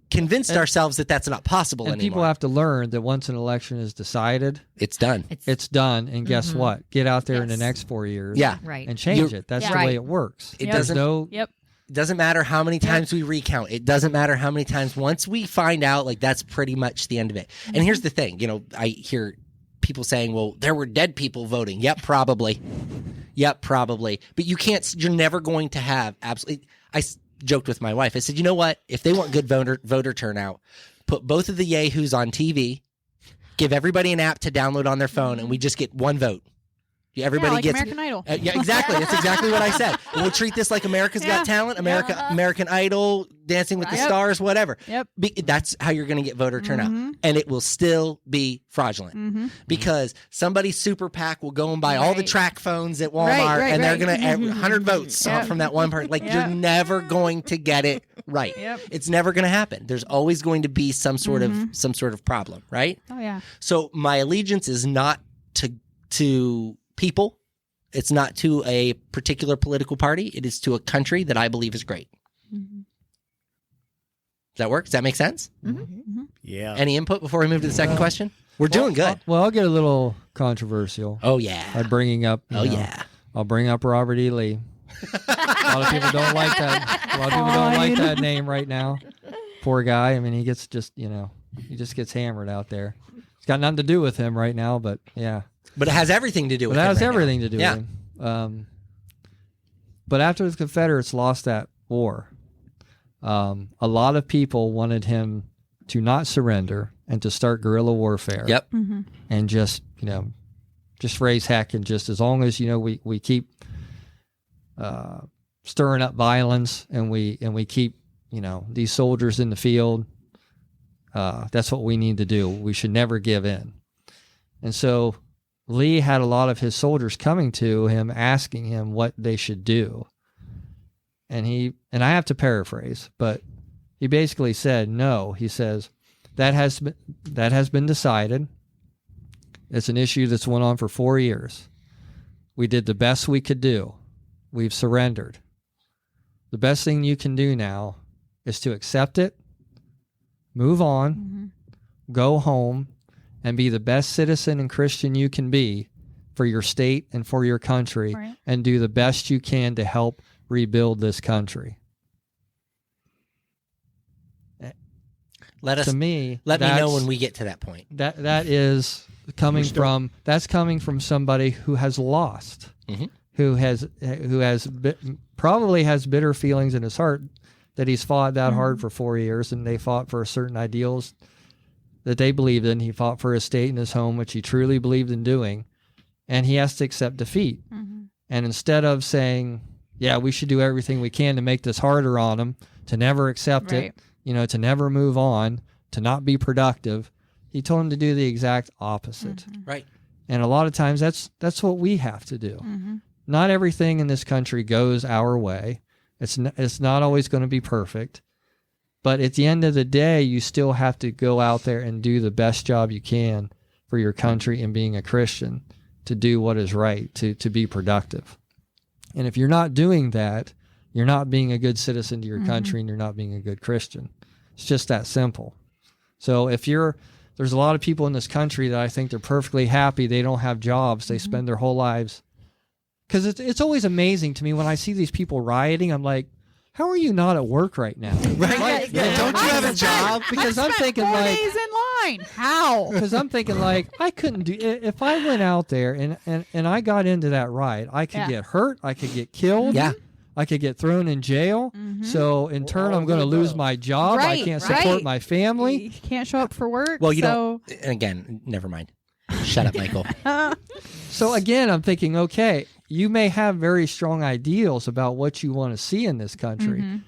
A: convinced ourselves that that's not possible
D: And
A: anymore.
D: people have to learn that once an election is decided,
A: It's done.
D: it's done. And guess what? Get out there in the
C: Yes.
D: next 4 years
A: Yeah.
C: Right.
D: and change
A: You-
D: it. That's
B: Yeah.
D: the
C: Right.
D: way it works.
A: It
B: Yep.
D: There's
A: doesn't
D: no
B: Yep.
A: it doesn't matter how many times we recount. It doesn't matter how many times. Once we find out, like that's pretty much the end of it. And here's the thing, I hear people saying, "Well, there were dead people voting." Yep, probably. Yep, probably. But you're never going to have absolutely. Joked with my wife. I said, "You know what? If they want good voter turnout, put both of the yahoos on TV, give everybody an app to download on their phone, and we just get one vote. Everybody
B: like
A: gets
B: American Idol.
A: yeah, exactly. That's exactly what I said. And we'll treat this like America's
B: Yeah.
A: Got Talent, American Idol, Dancing with the
B: Yep.
A: Stars, whatever.
B: Yep.
A: That's how you're going to get voter turnout, and it will still be fraudulent because somebody super PAC will go and buy all the
B: Right.
A: track phones at Walmart,
B: Right,
A: and they're
B: right.
A: going to 100 votes
B: Yep.
A: from that one person. Like
B: Yep.
A: you're never going to get it right.
B: Yep.
A: It's never going to happen. There's always going to be some sort of problem, right?
B: Oh yeah.
A: So my allegiance is not to people. It's not to a particular political party. It is to a country that I believe is great. Does that work? Does that make sense?
E: Yeah.
A: Any input before we move to the second question? We're doing good.
D: Well, I'll get a little controversial
A: Oh, yeah.
D: by bringing up. I'll bring up Robert E. Lee. A lot of people don't like that. A lot of people don't like that name right now. Poor guy. I mean, he gets he just gets hammered out there. It's got nothing to do with him right now, but yeah.
A: But it has everything to do
D: But
A: with
D: that
A: him
D: has
A: right
D: everything
A: now.
D: to do
A: Yeah.
D: with him. But after the Confederates lost that war, a lot of people wanted him to not surrender and to start guerrilla warfare.
A: Yep.
D: And just raise heck, and just as long as we keep stirring up violence and we keep these soldiers in the field, that's what we need to do. We should never give in. And so Lee had a lot of his soldiers coming to him asking him what they should do. And I have to paraphrase, but he basically said, no. He says, that has been decided. It's an issue that's went on for 4 years. We did the best we could do. We've surrendered. The best thing you can do now is to accept it, move on, go home, and be the best citizen and Christian you can be for your state and for your country,
B: Right.
D: and do the best you can to help rebuild this country.
A: Let
D: To me,
A: me know
D: that's-
A: when we get to that point.
D: that is coming from somebody who has lost,
A: Mhm.
D: who probably has bitter feelings in his heart that he's fought that hard for 4 years, and they fought for certain ideals that they believed in. He fought for his state and his home, which he truly believed in doing, and he has to accept defeat. And instead of saying, yeah, we should do everything we can to make this harder on him, to never accept
B: Right.
D: it, to never move on, to not be productive, he told him to do the exact opposite.
A: Right.
D: And a lot of times that's what we have to do. Not everything in this country goes our way. It's not always going to be perfect. But at the end of the day, you still have to go out there and do the best job you can for your country and being a Christian, to do what is right, to be productive. And if you're not doing that, you're not being a good citizen to your country, and you're not being a good Christian. It's just that simple. So there's a lot of people in this country that I think they're perfectly happy. They don't have jobs. They spend their whole lives. Because it's always amazing to me when I see these people rioting. I'm like, how are you not at work right now?
A: Right.
D: Like,
A: Yeah, don't you have a job?
D: Because I'm thinking
B: 4
D: like,
B: days in line. How?
D: because I'm thinking like, I couldn't do, if I went out there and I got into that riot, I could
B: Yeah.
D: get hurt. I could get killed.
A: Yeah.
D: I could get thrown in jail. So in turn, I'm going to lose my job.
B: Right,
D: I can't
B: right.
D: support my family.
B: You can't show up for work.
A: Well, you
B: so
A: don't. And again, never mind. Shut up, Michael.
D: So again, I'm thinking, okay, you may have very strong ideals about what you want to see in this country,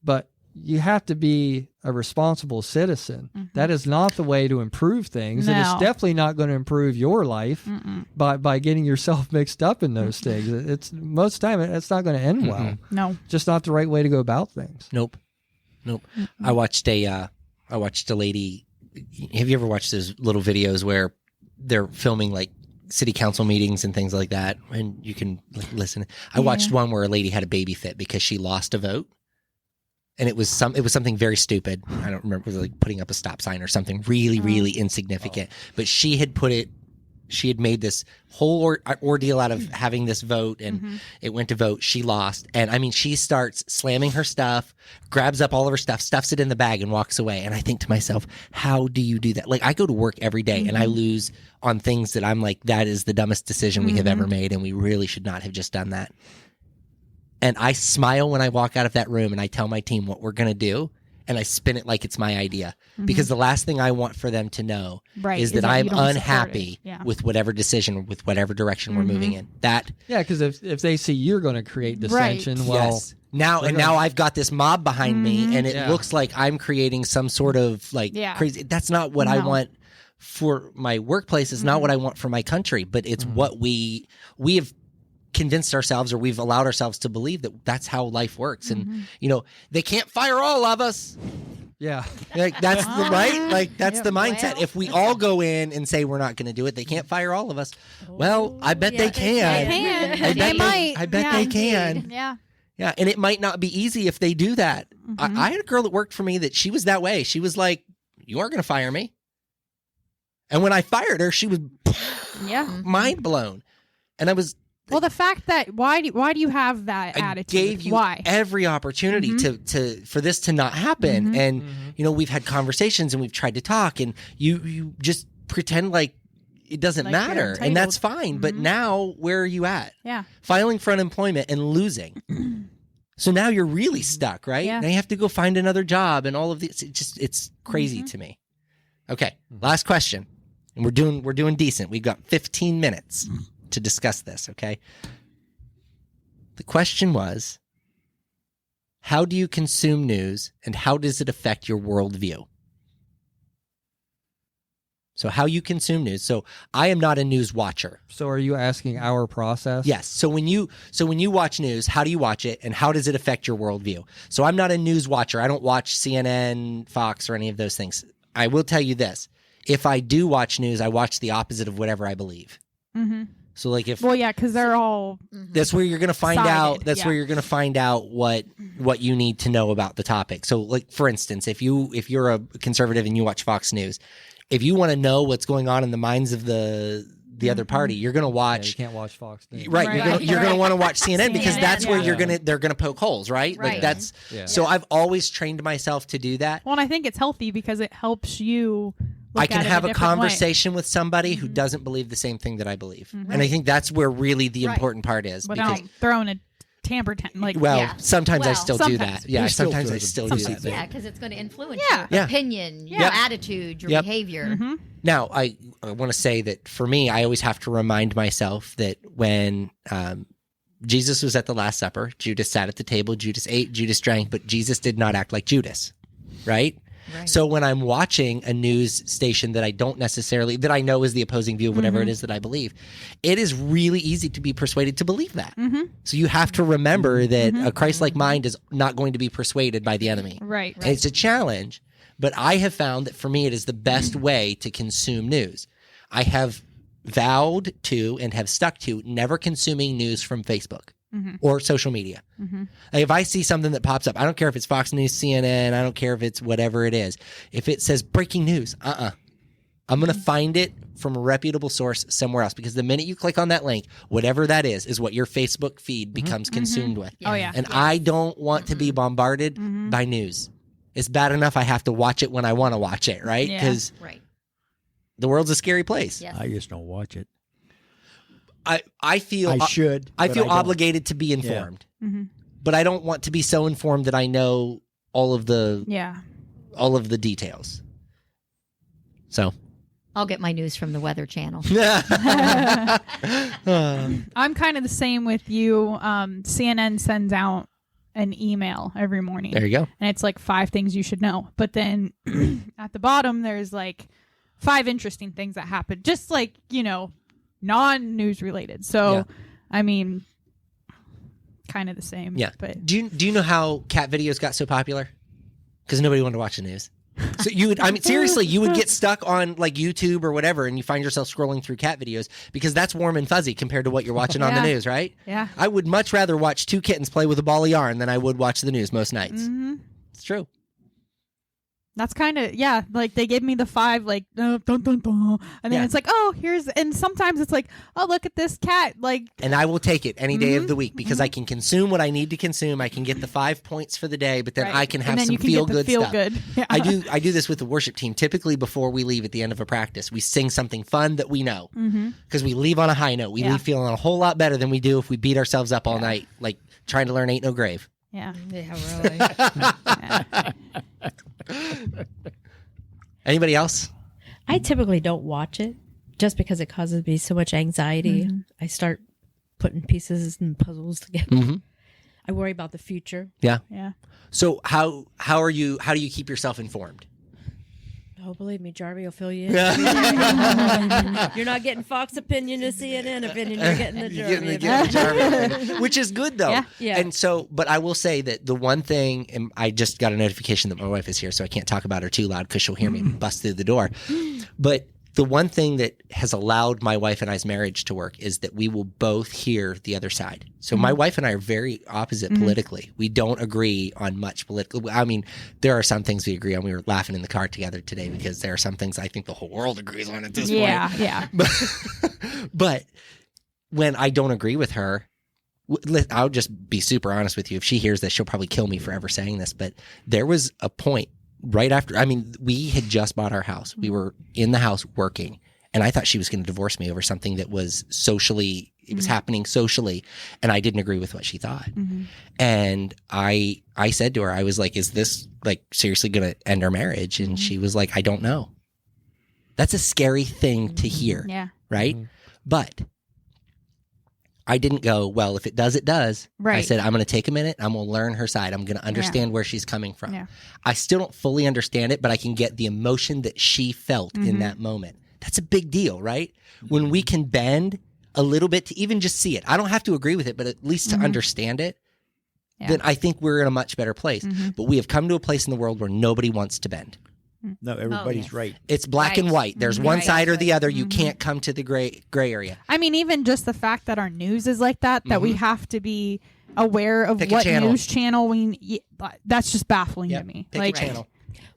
D: but you have to be a responsible citizen. That is not the way to improve things. And it's
B: No.
D: definitely not going to improve your life by getting yourself mixed up in those things. It's most of the time, it's not going to end well.
B: no.
D: Just not the right way to go about things.
A: Nope. I watched a lady. Have you ever watched those little videos where they're filming like city council meetings and things like that, and you can like, listen? I watched one where a lady had a baby fit because she lost a vote, and it was something very stupid. I don't remember. It was like putting up a stop sign or something really insignificant. But she had made this whole ordeal out of having this vote, and it went to vote. She lost. And I mean, she starts slamming her stuff, grabs up all of her stuff, stuffs it in the bag, and walks away. And I think to myself, how do you do that? Like, I go to work every day and I lose on things that I'm like, that is the dumbest decision we have ever made, and we really should not have just done that. And I smile when I walk out of that room, and I tell my team what we're going to do. And I spin it like it's my idea, because the last thing I want for them to know is that I'm
B: you don't support
A: unhappy
B: it. Yeah.
A: with whatever decision, with whatever direction we're moving in. That
D: Yeah, because if they see you're going to create dissension, well,
A: yes. Now I've got this mob behind me, and it looks like I'm creating some sort of like crazy. That's not what I want for my workplace. It's not what I want for my country. But it's what we have convinced ourselves, or we've allowed ourselves to believe that that's how life works. And they can't fire all of us.
D: yeah.
A: Like, that's the right. Like, that's the mindset.
C: well.
A: If we all go in and say we're not going to do it, they can't fire all of us. Well, I bet they can.
B: They
A: bet
B: might.
A: I bet they can.
B: Yeah.
A: Yeah, and it might not be easy if they do that. I had a girl that worked for me that she was that way. She was like, "You aren't going to fire me." And when I fired her, she was
B: Yeah.
A: mind blown. And I was.
B: Well, the fact that why do you have that
A: I
B: attitude?
A: gave you
B: why?
A: every opportunity to for this to not happen. And we've had conversations and we've tried to talk, and you just pretend like it doesn't
B: Like you're
A: matter, and that's fine. But now, where are you at?
B: Yeah.
A: Filing for unemployment and losing. So now you're really stuck, right?
B: Yeah.
A: Now you have to go find another job, and all of this. It's crazy to me. Okay, last question, and we're doing decent. We've got 15 minutes to discuss this. Okay. The question was, how do you consume news, and how does it affect your worldview? So how you consume news. So I am not a news watcher.
D: So are you asking our process?
A: Yes. So when you watch news, how do you watch it, and how does it affect your worldview? So I'm not a news watcher. I don't watch CNN, Fox, or any of those things. I will tell you this: if I do watch news, I watch the opposite of whatever I believe. So like if
B: Well, yeah, because they're all
A: that's where you're going to find
B: Sided,
A: out. That's
B: yeah.
A: where you're going to find out what you need to know about the topic. So like for instance, if you're a conservative and you watch Fox News, if you want to know what's going on in the minds of the the other party. You're going to
D: Yeah,
A: watch.
D: you can't watch Fox News.
A: Right,
B: Right.
A: you're gonna want to watch CNN because
B: CNN,
A: that's where
B: yeah.
A: they're gonna poke holes, right? Like
C: Right.
A: that's
D: Yeah.
A: so I've always trained myself to do that.
B: Well, and I think it's healthy because it helps you. Look
A: I can
B: at it
A: have a
B: different way.
A: conversation with somebody who doesn't believe the same thing that I believe, and I think that's where really the
C: Right.
A: important part is.
B: without
A: Because
B: throwing a tamper like
A: well,
C: Yeah.
A: sometimes I
C: Well,
A: still do
B: sometimes.
A: that. Yeah,
E: There's still
A: sometimes I
E: good.
A: still do
B: Sometimes.
A: that.
C: Yeah, because it's going to influence
B: Yeah.
C: your
A: Yeah.
C: opinion, your
A: Yep.
C: attitude, your
A: Yep.
C: behavior.
A: Now, I want to say that for me, I always have to remind myself that when Jesus was at the Last Supper, Judas sat at the table, Judas ate, Judas drank, but Jesus did not act like Judas, right?
C: Right.
A: So when I'm watching a news station that I don't necessarily, that I know is the opposing view of whatever it is that I believe, it is really easy to be persuaded to believe that. So you have to remember that a Christ-like mind is not going to be persuaded by the enemy.
B: Right.
A: And it's a challenge, but I have found that for me, it is the best way to consume news. I have vowed to and have stuck to never consuming news from Facebook or social media. Like if I see something that pops up, I don't care if it's Fox News, CNN, I don't care if it's whatever it is. If it says breaking news, I'm going to find it from a reputable source somewhere else, because the minute you click on that link, whatever that is what your Facebook feed becomes consumed with.
B: Oh, yeah.
A: And I don't want to be bombarded by news. It's bad enough I have to watch it when I want to watch it, right?
B: Yeah.
A: Because
C: Right.
A: the world's a scary place.
C: Yes.
E: I just don't watch it.
A: I feel
E: I should.
A: I
E: but
A: feel
E: don't.
A: obligated to be informed, but I don't want to be so informed that I know all of the details. So
C: I'll get my news from the Weather Channel.
B: I'm kind of the same with you. CNN sends out an email every morning.
A: there you go.
B: And it's like 5 things you should know. But then at the bottom, there's like 5 interesting things that happen, just like, non-news related. So,
A: Yeah.
B: I mean, kind of the same.
A: Yeah.
B: But
A: Do you know how cat videos got so popular? Because nobody wanted to watch the news. So seriously, you would get stuck on like YouTube or whatever, and you find yourself scrolling through cat videos because that's warm and fuzzy compared to what you're watching on the
B: Yeah.
A: news, right?
B: yeah.
A: I would much rather watch 2 kittens play with a ball of yarn than I would watch the news most nights. It's true.
B: That's kind of, yeah, like they gave me the 5, like, dun, dun, dun. And then
A: Yeah.
B: it's like, oh, and sometimes it's like, oh, look at this cat. Like,
A: And I will take it any day of the week because I can consume what I need to consume. I can get the 5 points for the day, but then
B: right.
A: I can have
B: and then
A: some
B: you can get the
A: feel good stuff.
B: Yeah.
A: I do this with the worship team. Typically, before we leave at the end of a practice, we sing something fun that we know because we leave on a high note. We
B: Yeah.
A: leave feeling a whole lot better than we do if we beat ourselves up all night, like trying to learn "Ain't No Grave."
B: Yeah.
F: Yeah, really.
A: Anybody else?
F: I typically don't watch it just because it causes me so much anxiety. I start putting pieces and puzzles together. I worry about the future.
A: Yeah.
B: Yeah.
A: So how do you keep yourself informed?
F: Oh, believe me, Jarvie will fill you in. You're not getting Fox opinion or CNN opinion. You're getting the Jarvie opinion.
A: Which is good though.
B: Yeah.
F: Yeah.
A: And so, but I will say that the one thing, and I just got a notification that my wife is here, so I can't talk about her too loud because she'll hear me bust through the door. But the one thing that has allowed my wife and I's marriage to work is that we will both hear the other side. So my wife and I are very opposite politically. We don't agree on much political. I mean, there are some things we agree on. We were laughing in the car together today because there are some things I think the whole world agrees on at this point.
B: Yeah.
A: But when I don't agree with her, I'll just be super honest with you. If she hears this, she'll probably kill me for ever saying this. But there was a point right after, we had just bought our house. We were in the house working, and I thought she was going to divorce me over something that was socially, it was happening socially, and I didn't agree with what she thought. And I said to her, I was like, is this like seriously going to end our marriage? And she was like, I don't know. That's a scary thing to hear.
B: Yeah.
A: Right? But I didn't go, well, if it does, it does. I
B: Right.
A: said, I'm going to take a minute. I'm going to learn her side. I'm going to understand where she's coming from.
B: Yeah.
A: I still don't fully understand it, but I can get the emotion that she felt in that moment. That's a big deal, right? When we can bend a little bit to even just see it. I don't have to agree with it, but at least to understand it, then I think we're in a much better place. But we have come to a place in the world where nobody wants to bend.
E: No, everybody's
C: yes.
E: right.
A: It's black and
C: Right.
A: white. There's one
C: Right.
A: side or the other. You can't come to the gray area.
B: I mean, even just the fact that our news is like that we have to be aware of
A: Pick a
B: what
A: channel.
B: news channel that's just baffling to me.
A: Pick
B: Like,
A: a channel.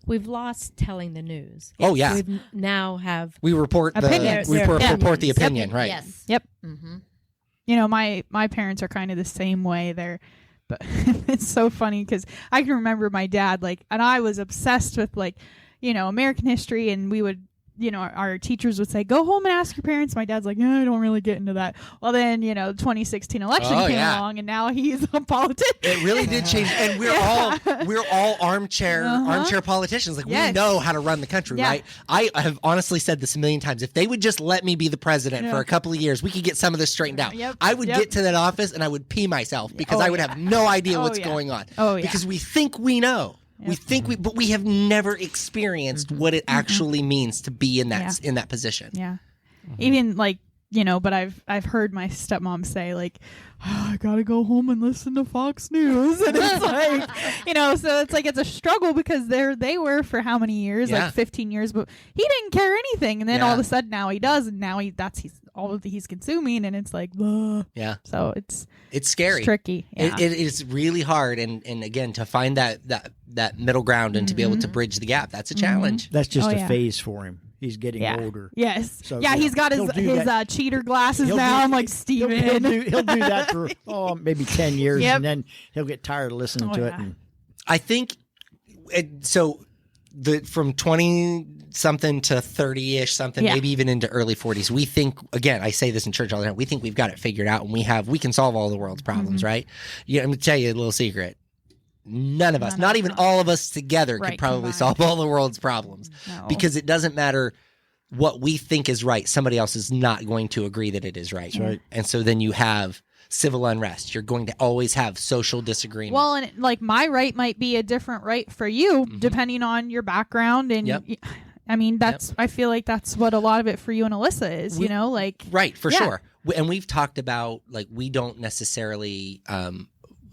F: We've lost telling the news.
A: Oh, yeah.
F: We now have
A: We report
B: Opinions.
A: we report the
F: Opinions.
A: opinion, right?
C: Yes.
B: Yep.
C: Mm-hmm.
B: You know, my parents are kind of the same way. But it's so funny because I can remember my dad, like, and I was obsessed with, like, you know, American history, and we would, you know, our teachers would say, go home and ask your parents. My dad's like, yeah, I don't really get into that. Well, then, you know, the 2016 election came along, and now he's a politician.
A: It really did change, and we're all armchair politicians. Like,
B: Yes.
A: we know how to run the country,
B: Yeah.
A: right? I have honestly said this a million times. If they would just let me be the president for a couple of years, we could get some of this straightened out.
B: Yep.
A: I would get to that office and I would pee myself because I would have no idea what's going on.
B: Oh, yeah.
A: Because we think we know. We think but we have never experienced what it actually means to be in that position.
B: Yeah. Even, like, you know, but I've heard my stepmom say, like, oh, I gotta go home and listen to Fox News, and it's like, you know, so it's like it's a struggle because they were for how many years, like 15 years, but he didn't care anything, and then all of a sudden now he does, and now he's consuming, and it's like, ugh.
A: Yeah.
B: So it's
A: scary.
B: It's tricky. Yeah.
A: It is really hard, and again, to find that middle ground and to be able to bridge the gap, that's a challenge.
E: That's just
B: Oh,
E: a
B: yeah.
E: phase for him. He's getting older.
B: Yes.
E: So,
B: yeah,
E: you
B: he's
E: know,
B: got
E: he'll do
B: his
E: that.
B: cheater glasses
E: He'll
B: now.
E: do-
B: I'm like,
E: He'll
B: Steven.
E: do that for maybe 10 years,
B: Yep.
E: and then he'll get tired of listening to it.
B: Yeah.
E: And
A: I think from 20 something to 30-ish something, maybe even into early 40s, we think, again, I say this in church all the time, we think we've got it figured out, and we can solve all the world's problems, right? Yeah, I'm going to tell you a little secret. None of us, not even all of us together, could probably solve all the world's problems.
B: No.
A: Because it doesn't matter what we think is right. Somebody else is not going to agree that it is right.
E: That's right.
A: And so then you have civil unrest. You're going to always have social disagreement.
B: Well, and like my right might be a different right for you, depending on your background. And I mean, I feel like that's what a lot of it for you and Alyssa is, you know, like.
A: Right, for sure. And we've talked about, like, we don't necessarily,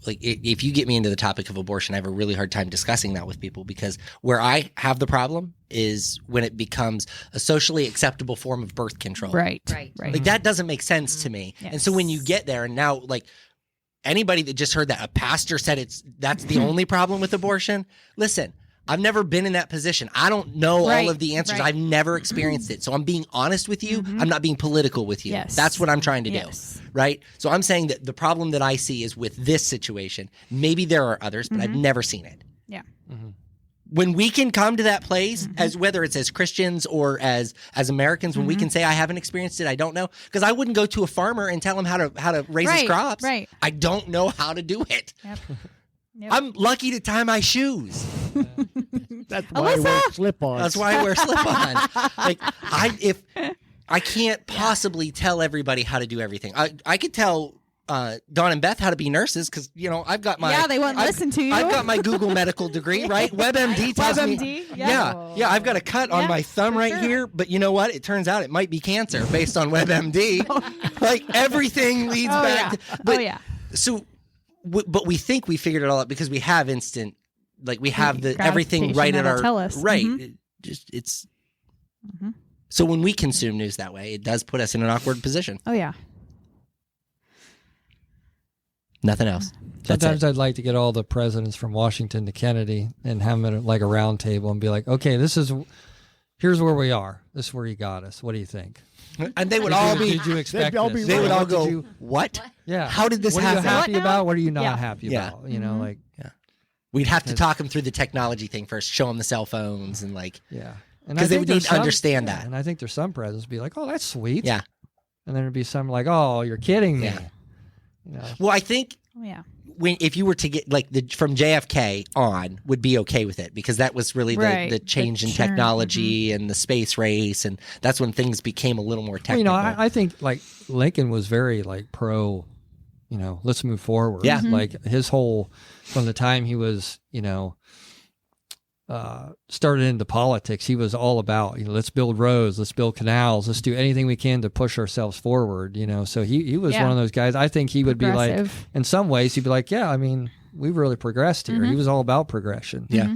A: like, if you get me into the topic of abortion, I have a really hard time discussing that with people, because where I have the problem is when it becomes a socially acceptable form of birth control.
B: Right.
A: Like, that doesn't make sense to me.
B: Yes.
A: And so when you get there, and now, like, anybody that just heard that a pastor said that's the only problem with abortion, listen, I've never been in that position. I don't know all of the answers. I've never experienced it. So I'm being honest with you. I'm not being political with you.
B: Yes.
A: That's what I'm trying to do. Right? So I'm saying that the problem that I see is with this situation. Maybe there are others, but I've never seen it.
B: Yeah.
A: When we can come to that place, as whether it's as Christians or as Americans, when we can say, I haven't experienced it, I don't know, because I wouldn't go to a farmer and tell him how to raise his crops.
B: Right.
A: I don't know how to do it.
B: Yep.
A: I'm lucky to tie my shoes.
E: that's why I wear slip-ons.
A: That's why I wear slip-on. Like, I can't possibly tell everybody how to do everything. I could tell Dawn and Beth how to be nurses, because, you know, I've got my
B: they wouldn't listen to you.
A: I've got my Google medical degree, right? WebMD tells me.
B: WebMD,
A: Yeah, I've got a cut on my thumb right here, but you know what? It turns out it might be cancer based on WebMD. Like, everything leads back. So, but we think we figured it all out because we have instant, like, we have the everything right at our
B: tell us.
A: right. It just it's. So when we consume news that way, it does put us in an awkward position.
B: Oh yeah.
A: Nothing else. That's
D: Sometimes
A: it.
D: I'd like to get all the presidents from Washington to Kennedy and have them at like a round table and be like, okay, here's where we are. This is where you got us. What do you think?
A: And they would all be.
D: Did you expect
E: all be
D: this?
A: They would all
D: What did
A: go,
D: you-
A: what?
D: Yeah.
A: How did this
D: what are you
A: happen?
D: happy
B: What now?
D: about? What are you not
B: Yeah.
D: happy
A: Yeah.
D: about? You know, like,
A: We'd have to talk them through the technology thing first, show them the cell phones, and like,
D: yeah. And
A: 'Cause
D: I
A: they
D: think
A: would
D: there's
A: need to understand that.
D: And I think there's some presidents be like, oh, that's sweet.
A: yeah.
D: And then there'd be some like, oh, you're kidding me.
A: Yeah.
D: You know,
A: Well, I think
B: Oh yeah.
A: if you were to get like from JFK on, would be okay with it, because that was really
B: Right.
A: the change
B: The
A: in
B: churn,
A: technology and the space race, and that's when things became a little more
D: well,
A: technical.
D: I think like Lincoln was very like pro, you know, let's move forward.
A: Yeah.
D: Like his whole, from the time he was, you know, started into politics, he was all about, you know, let's build roads, let's build canals, let's do anything we can to push ourselves forward, you know. So he was
B: Yeah.
D: one of those guys. I think he would be like,
B: Progressive.
D: in some ways, he'd be like, yeah, I mean, we've really progressed here. He was all about progression.
A: Yeah.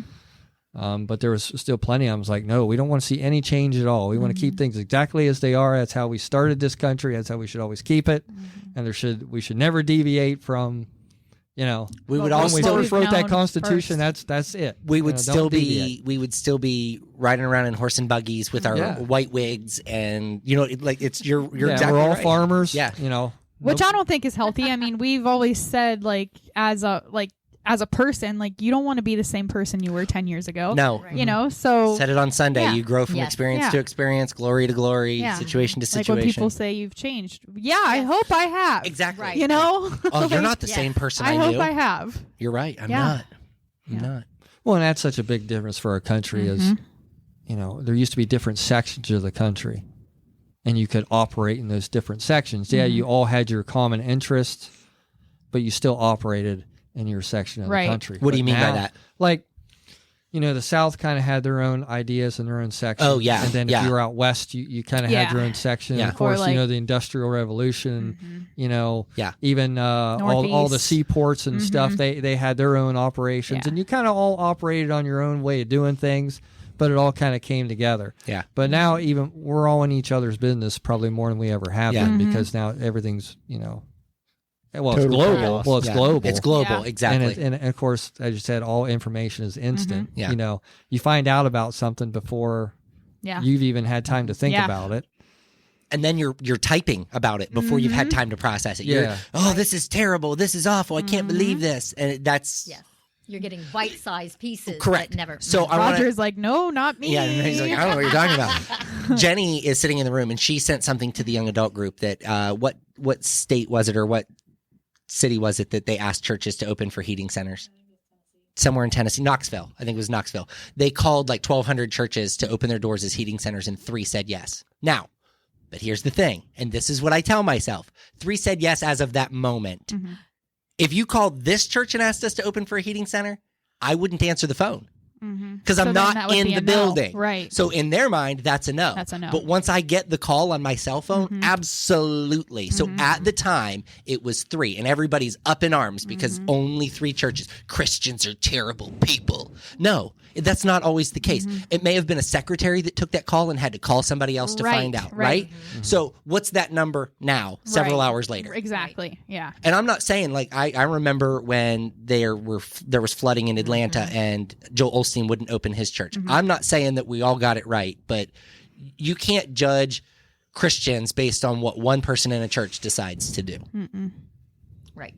D: But there was still plenty of them was like, no, we don't want to see any change at all. We want to keep things exactly as they are. That's how we started this country. That's how we should always keep it. And we should never deviate from
A: We would
B: Well,
A: all
D: when we
A: still
D: first wrote that
B: known
D: Constitution,
B: first.
D: that's it.
A: we would
D: Don't
A: still
D: deviate.
A: be riding around in horse and buggies with our
D: Yeah.
A: white wigs, and you're
D: Yeah,
A: exactly
D: we're all
A: right.
D: farmers.
A: Yeah.
B: Which I don't think is healthy. I mean, we've always said as a person, you don't want to be the same person you were 10 years ago.
A: No,
B: So
A: said it on Sunday.
C: Yeah.
A: You grow from
C: Yes.
A: experience
B: Yeah.
A: to experience, glory to glory,
B: Yeah.
A: situation to
B: like
A: situation.
B: when people say you've changed. Yeah, I hope I have.
A: Exactly.
C: Right.
A: Oh, you're not the
C: Yes.
A: same person
B: I
A: I
B: hope
A: knew.
B: I have.
A: You're right. I'm
B: Yeah.
A: not. I'm
B: Yeah.
A: not.
D: Well, and that's such a big difference for our country is, there used to be different sections of the country, and you could operate in those different sections. Yeah, you all had your common interests, but you still operated in your section of
B: Right.
D: the country.
A: What do you
D: But
A: mean by
D: now,
A: that?
D: The South kind of had their own ideas and their own section.
A: Oh, yeah,
D: And then
A: yeah.
D: if you were out West, you kind of had your own section.
A: Yeah.
D: And of course,
B: Or
D: the Industrial Revolution,
A: Yeah.
D: even all the
B: Northeast.
D: seaports and stuff, they had their own operations.
B: Yeah.
D: And you kind of all operated on your own way of doing things, but it all kind of came together.
A: Yeah.
D: But now even we're all in each other's business probably more than we ever have
A: Yeah.
D: been because now everything's, it's
E: Total
D: global.
E: chaos.
D: Well, it's
A: Yeah.
D: global.
A: It's global.
B: Yeah.
A: Exactly.
D: And of course, as you said, all information is instant.
A: Yeah.
D: You find out about something before
B: Yeah.
D: you've even had time to think
B: Yeah.
D: about it.
A: And then you're typing about it before you've had time to process it.
D: Yeah.
A: This is terrible. This is awful. I can't believe this. And that's
C: Yes. You're getting bite-sized pieces.
A: correct.
C: That never.
A: So I want to.
B: Roger's like, no, not me.
A: Yeah, and he's like, I don't know what you're talking about. Jenny is sitting in the room, and she sent something to the young adult group that what state was it or what city was it that they asked churches to open for heating centers? Somewhere in Tennessee, Knoxville. I think it was Knoxville. They called 1,200 churches to open their doors as heating centers, and 3 said yes. Now, but here's the thing, and this is what I tell myself: 3 said yes as of that moment. If you called this church and asked us to open for a heating center, I wouldn't answer the phone because I'm not in the building.
B: Right.
A: So in their mind, that's a no.
B: That's a no.
A: But once I get the call on my cell phone, absolutely. So at the time, it was 3, and everybody's up in arms because only 3 churches. Christians are terrible people. No, that's not always the case. It may have been a secretary that took that call and had to call somebody else to
B: Right,
A: find out,
B: right.
A: right? So what's that number now, several
B: Right.
A: hours later?
B: Exactly. Yeah.
A: And I'm not saying I remember when there was flooding in Atlanta and Joel Osteen wouldn't open his church. I'm not saying that we all got it right, but you can't judge Christians based on what one person in a church decides to do.
C: Right.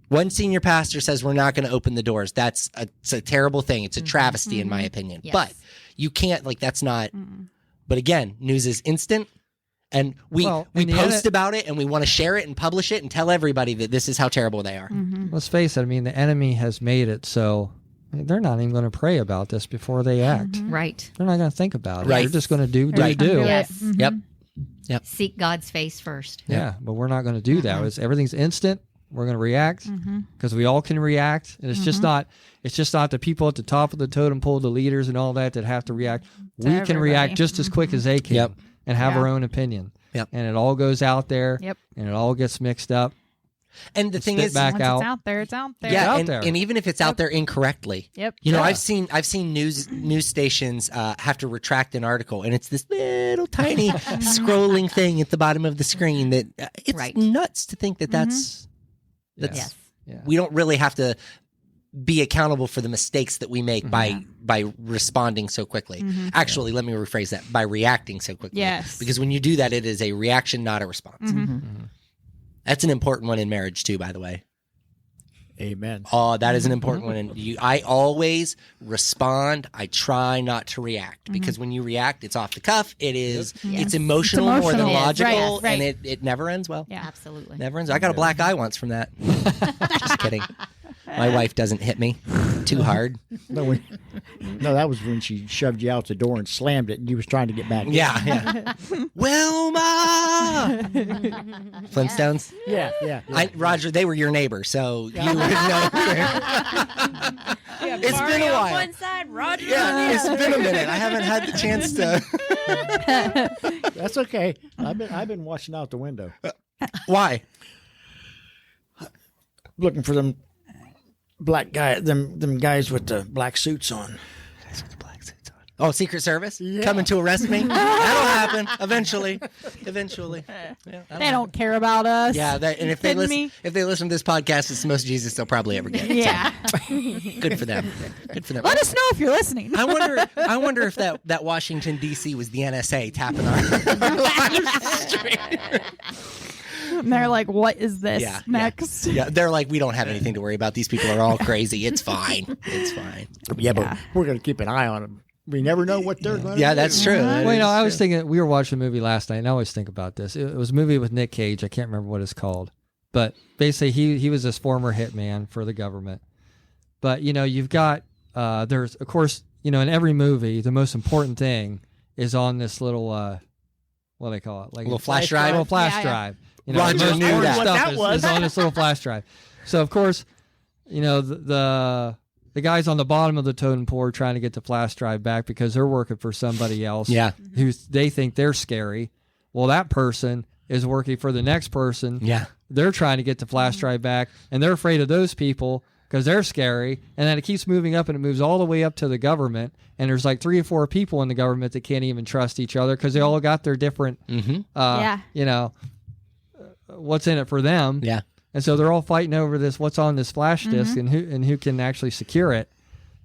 A: One senior pastor says we're not going to open the doors. It's a terrible thing. It's a travesty in my opinion.
C: Yes.
A: But you can't that's not. But again, news is instant. And we
D: Well, in the
A: post
D: edit-
A: about it and we want to share it and publish it and tell everybody that this is how terrible they are.
D: Let's face it. I mean, the enemy has made it so they're not even going to pray about this before they act.
C: Right.
D: They're not going to think about it.
A: Right.
D: They're just going to do
A: Right.
D: do.
C: Yes.
A: Yep.
C: Seek God's face first.
D: Yeah, but we're not going to do that. Everything's instant. We're going to react because we all can react, and it's just not. It's just not the people at the top of the totem pole, the leaders and all that have to react. We can
B: everybody.
D: react just as quick as they can,
A: Yep.
D: and have
B: Yeah.
D: our own opinion.
A: Yep.
D: And it all goes out there.
B: Yep.
D: And it all gets mixed up.
A: And the thing
D: spit
A: is,
D: back
B: Once
D: out.
B: it's out there, it's out there.
A: yeah,
D: out
A: and,
D: there.
A: and even if it's out there incorrectly,
B: Yep.
A: you know,
D: Yeah.
A: I've seen news stations have to retract an article, and it's this little tiny scrolling thing at the bottom of the screen that it's
C: Right.
A: nuts to think that that's
C: Yes.
D: Yeah.
A: we don't really have to be accountable for the mistakes that we make by responding so quickly. Actually, let me rephrase that: by reacting so quickly.
B: Yes.
A: Because when you do that, it is a reaction, not a response. That's an important one in marriage too, by the way.
E: Amen.
A: Oh, that is an important one. And I always respond. I try not to react because when you react, it's off the cuff. It is.
C: Yes.
A: It's emotional,
B: It's
A: more than
B: emotional.
A: logical,
B: Right.
A: and it never ends well.
B: Yeah.
C: Absolutely.
A: Never ends. I got a black eye once from that. Just kidding. My wife doesn't hit me too hard.
E: No, that was when she shoved you out the door and slammed it, and you was trying to get back.
A: Yeah. Wilma. Flintstones.
E: Yeah.
A: Roger, they were your neighbor, so you would know. It's been
F: Barney
A: a
F: on
A: while.
F: one side, Roger on the
A: Yeah, it's
F: other.
A: been a minute. I haven't had the chance to.
E: That's okay. I've been watching out the window,
A: Why?
E: looking for them black guy, them guys with the black suits on.
A: Guys with the black suits on. Oh, Secret Service coming to arrest me? That'll happen eventually. Eventually. Yeah,
B: They don't care about us.
A: Yeah, and if they
B: Kidding
A: listen, to this podcast, it's the most Jesus they'll probably ever get.
B: Yeah.
A: Good for them. Good for them.
B: Let us know if you're listening.
A: I wonder if that Washington D.C. was the NSA tapping our live stream.
B: And they're like, what is this
A: Yeah,
B: next?
A: Yeah, they're like, we don't have anything to worry about. These people are all crazy. It's fine. It's fine.
E: Yeah, but we're going to keep an eye on them. We never know what they're going to do.
A: Yeah, that's true. That
D: Well,
A: is
D: I was
A: true.
D: thinking, we were watching a movie last night, and I always think about this. It was a movie with Nick Cage. I can't remember what it's called. But basically, he was this former hitman for the government. But, you've got, there's, of course, in every movie, the most important thing is on this little, what do they call it? Like
A: Little flash drive?
D: Little flash
B: Yeah, yeah.
D: drive.
A: Roger
D: the most
A: knew
D: important
A: that.
E: What that
D: stuff
E: was.
D: is on this little flash drive. So, of course, the guys on the bottom of the totem pole are trying to get the flash drive back because they're working for somebody else who they think they're scary. Well, that person is working for the next person.
A: Yeah.
D: They're trying to get the flash drive back, and they're afraid of those people because they're scary. And then it keeps moving up, and it moves all the way up to the government. And there's like 3 or 4 people in the government that can't even trust each other because they all got their different, what's in it for them.
A: Yeah.
D: And so they're all fighting over this, what's on this flash disk and who can actually secure it.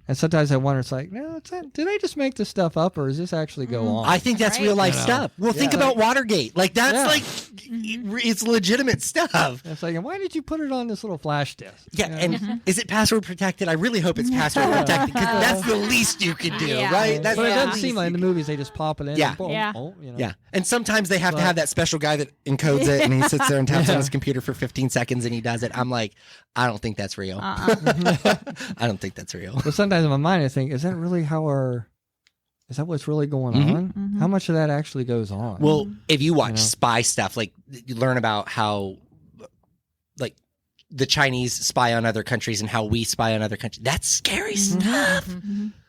D: And sometimes I wonder, it's like, no, do they just make this stuff up, or does this actually go on?
A: I think that's real life stuff. Well, think about Watergate. Like, that's it's legitimate stuff.
D: It's like, and why did you put it on this little flash disk?
A: Yeah, and is it password protected? I really hope it's password protected because that's the least you could do,
B: Yeah.
A: right? That's
D: But it
A: the
D: doesn't
A: least
D: seem like in
A: you
D: the movies they just pop it in.
A: Yeah.
D: And boom,
B: Yeah.
D: boom,
A: Yeah, and sometimes they have to have that special guy that encodes it, and he sits there and taps on his computer for 15 seconds, and he does it. I'm like, I don't think that's real. I don't think that's real.
D: But sometimes in my mind I think, is that really is that what's really going on? How much of that actually goes on?
A: Well, if you watch spy stuff, like you learn about how, like, the Chinese spy on other countries and how we spy on other countries. That's scary stuff.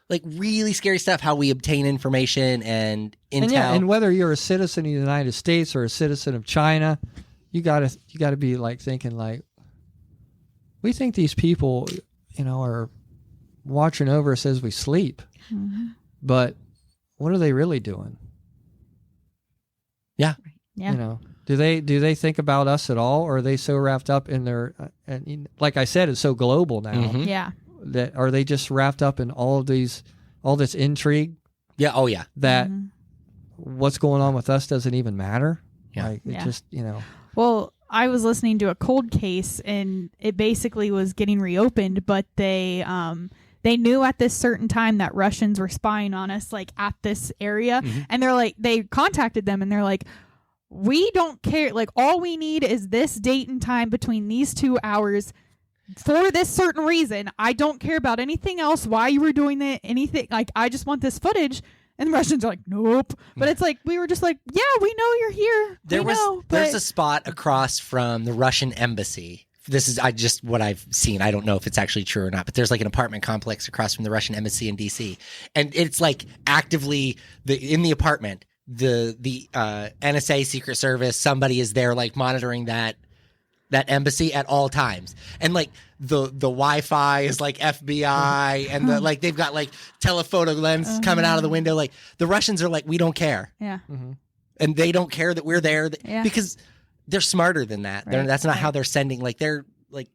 A: Like really scary stuff. How we obtain information and intel.
D: And whether you're a citizen of the United States or a citizen of China, you gotta be like thinking like, we think these people, are watching over us as we sleep, but what are they really doing?
A: Yeah.
B: Yeah.
D: Do they think about us at all, or are they so wrapped up in their? And like I said, it's so global now.
B: Yeah.
D: That are they just wrapped up in all this intrigue?
A: Yeah. Oh yeah.
D: That what's going on with us doesn't even matter.
A: Yeah.
D: Like it
B: Yeah.
D: just
B: Well, I was listening to a cold case, and it basically was getting reopened, but they knew at this certain time that Russians were spying on us, like at this area, and they contacted them, and they're like, we don't care. Like, all we need is this date and time between these 2 hours for this certain reason. I don't care about anything else, why you were doing it, anything. Like, I just want this footage. And the Russians are like, nope. But it's like, we were just like, yeah, we know you're here.
A: There's a spot across from the Russian embassy. This is just what I've seen. I don't know if it's actually true or not, but there's like an apartment complex across from the Russian embassy in DC. And it's like actively in the apartment, the NSA, Secret Service, somebody is there like monitoring that embassy at all times. And like the Wi-Fi is like FBI, and they've got like telephoto lens coming out of the window. Like the Russians are like, we don't care.
B: Yeah.
A: And they don't care that we're there because they're smarter than that.
B: Right.
A: That's not how they're sending. Like they're like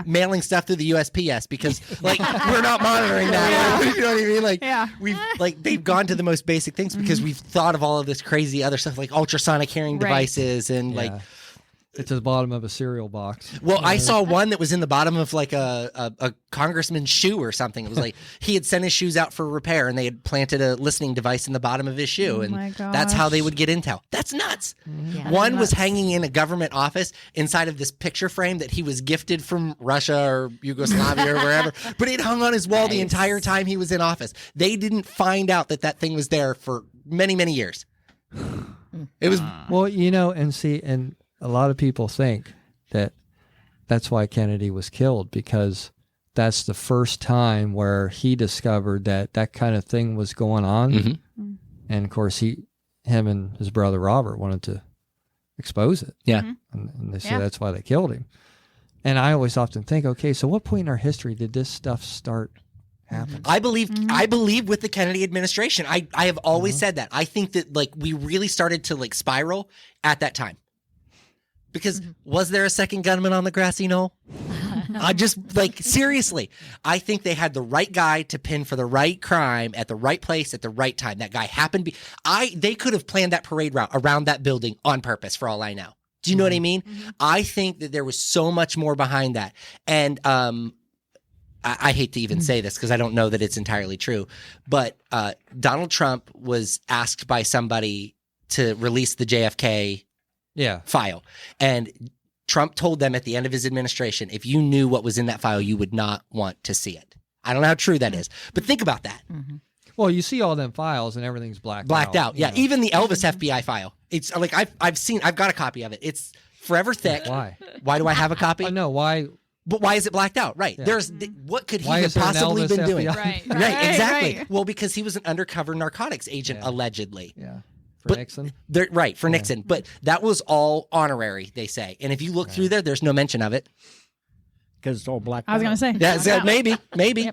A: mailing stuff through the USPS because like we're not monitoring that. You know what I mean? Like we've like they've gone to the most basic things because we've thought of all of this crazy other stuff like ultrasonic hearing devices and like.
D: It's at the bottom of a cereal box.
A: Well, I saw one that was in the bottom of like a congressman's shoe or something. It was like he had sent his shoes out for repair, and they had planted a listening device in the bottom of his shoe, and that's how they would get intel. That's nuts.
C: Yeah,
A: One was hanging in a government office inside of this picture frame that he was gifted from Russia or Yugoslavia or wherever, but it hung on his wall the entire time he was in office. They didn't find out that thing was there for many, many years. It was
D: well, and a lot of people think that that's why Kennedy was killed, because that's the first time where he discovered that kind of thing was going on. And of course, him and his brother Robert wanted to expose it.
A: Yeah.
D: And they say that's why they killed him. And I always often think, okay, so what point in our history did this stuff start happens.
A: I believe with the Kennedy administration. I have always said that. I think that like we really started to like spiral at that time. Because was there a second gunman on the grassy knoll? I just like seriously. I think they had the right guy to pin for the right crime at the right place at the right time. That guy happened to be they could have planned that parade route around that building on purpose for all I know. Do you know what I mean? I think that there was so much more behind that. And I hate to even say this because I don't know that it's entirely true, but Donald Trump was asked by somebody to release the JFK file. And Trump told them at the end of his administration, if you knew what was in that file, you would not want to see it. I don't know how true that is, but think about that.
D: Well, you see all them files and everything's blacked
A: out. Yeah.
D: know.
A: Even the Elvis FBI file. It's like, I've got a copy of it. It's forever thick.
D: Why?
A: Why do I have a copy?
D: I know why.
A: But why is it blacked out? Right.
D: Yeah.
A: What could he
D: Why
A: have
D: is there an
A: possibly
D: Elvis
A: been doing?
D: FBI?
B: Right.
A: Right, exactly.
B: Right.
A: Well, because he was an undercover narcotics agent, allegedly.
D: Yeah. For
A: But
D: Nixon.
A: For Nixon. But that was all honorary, they say. And if you look through there, there's no mention of it.
E: Because it's all black.
B: I was going to say.
A: Yeah, so maybe. Maybe.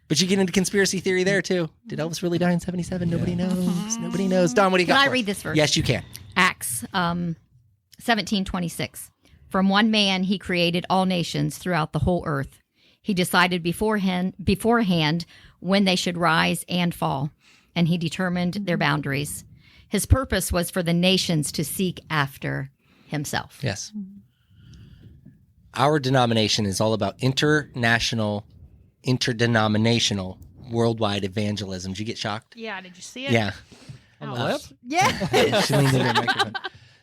A: But you get into conspiracy theory there, too. Did Elvis really die in 77? Nobody knows. Nobody knows. Don, what do you got
C: Can I
A: for us?
C: read this verse?
A: Yes, you can.
C: Acts 17:26. From one man he created all nations throughout the whole earth. He decided beforehand when they should rise and fall, and he determined their boundaries. His purpose was for the nations to seek after himself.
A: Yes. Our denomination is all about interdenominational, worldwide evangelism. Did you get shocked?
B: Yeah, did you see it?
A: Yeah.
D: On the lip?
B: Yeah.
A: She leaned into her microphone.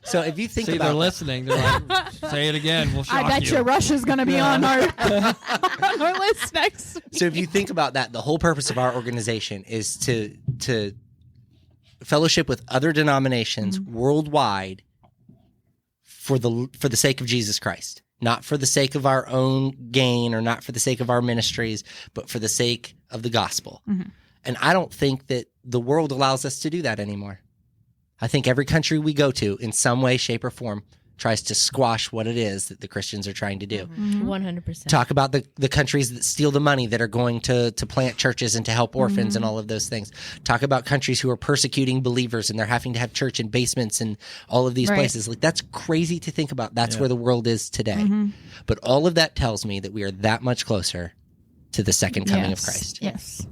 A: So if you think
D: See,
A: about
D: they're listening. They're like, say it again. We'll shock
B: I bet you Russia's going to be on our list next week.
A: So if you think about that, the whole purpose of our organization is to fellowship with other denominations worldwide for the sake of Jesus Christ, not for the sake of our own gain or not for the sake of our ministries, but for the sake of the gospel. And I don't think that the world allows us to do that anymore. I think every country we go to in some way, shape, or form tries to squash what it is that the Christians are trying to do.
F: 100%.
A: Talk about the countries that steal the money that are going to plant churches and to help orphans and all of those things. Talk about countries who are persecuting believers and they're having to have church in basements and all of these places. Like that's crazy to think about. That's where the world is today. But all of that tells me that we are that much closer to the second coming of Christ.
B: Yes.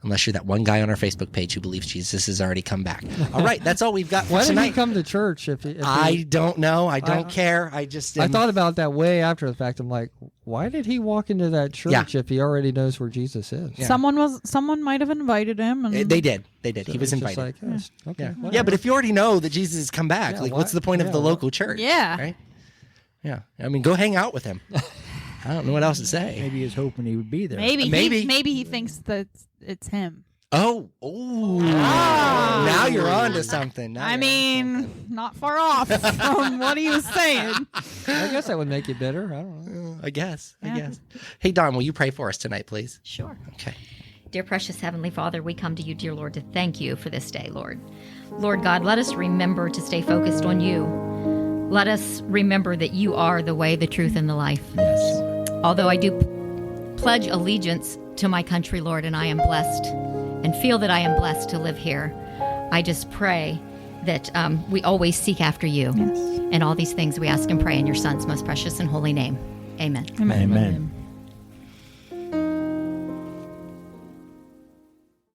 A: Unless you're that one guy on our Facebook page who believes Jesus has already come back. All right, that's all we've got for
D: Why did
A: tonight.
D: he come to church? If
A: I don't know. I don't care. I just
D: I thought about that way after the fact. I'm like, why did he walk into that church if he already knows where Jesus is?
A: Yeah.
B: Someone might have invited him. And
A: They did. He was
D: It's just
A: invited.
D: like, okay,
A: Yeah, but if you already know that Jesus has come back,
D: Yeah,
A: like,
D: why-
A: what's the point of
D: yeah,
A: the
D: why-
A: local church?
B: Yeah.
A: Right? Yeah. I mean, go hang out with him. I don't know what else to say.
E: Maybe he was hoping he would be there.
B: maybe
A: Maybe.
B: he thinks that it's him.
A: Oh. Now you're on to something. Now
B: I
A: you're
B: mean, not far off from what he was saying.
D: I guess that would make you bitter. I don't know.
A: I guess.
B: Yeah.
A: Hey, Don, will you pray for us tonight, please?
C: Sure.
A: Okay.
C: Dear precious Heavenly Father, we come to you, dear Lord, to thank you for this day, Lord. Lord God, let us remember to stay focused on you. Let us remember that you are the way, the truth, and the life.
A: Yes.
C: Although I do pledge allegiance to my country, Lord, and I am blessed and feel that I am blessed to live here, I just pray that we always seek after you.
B: Yes.
C: And all these things we ask and pray in your Son's most precious and holy name. Amen.
E: Amen.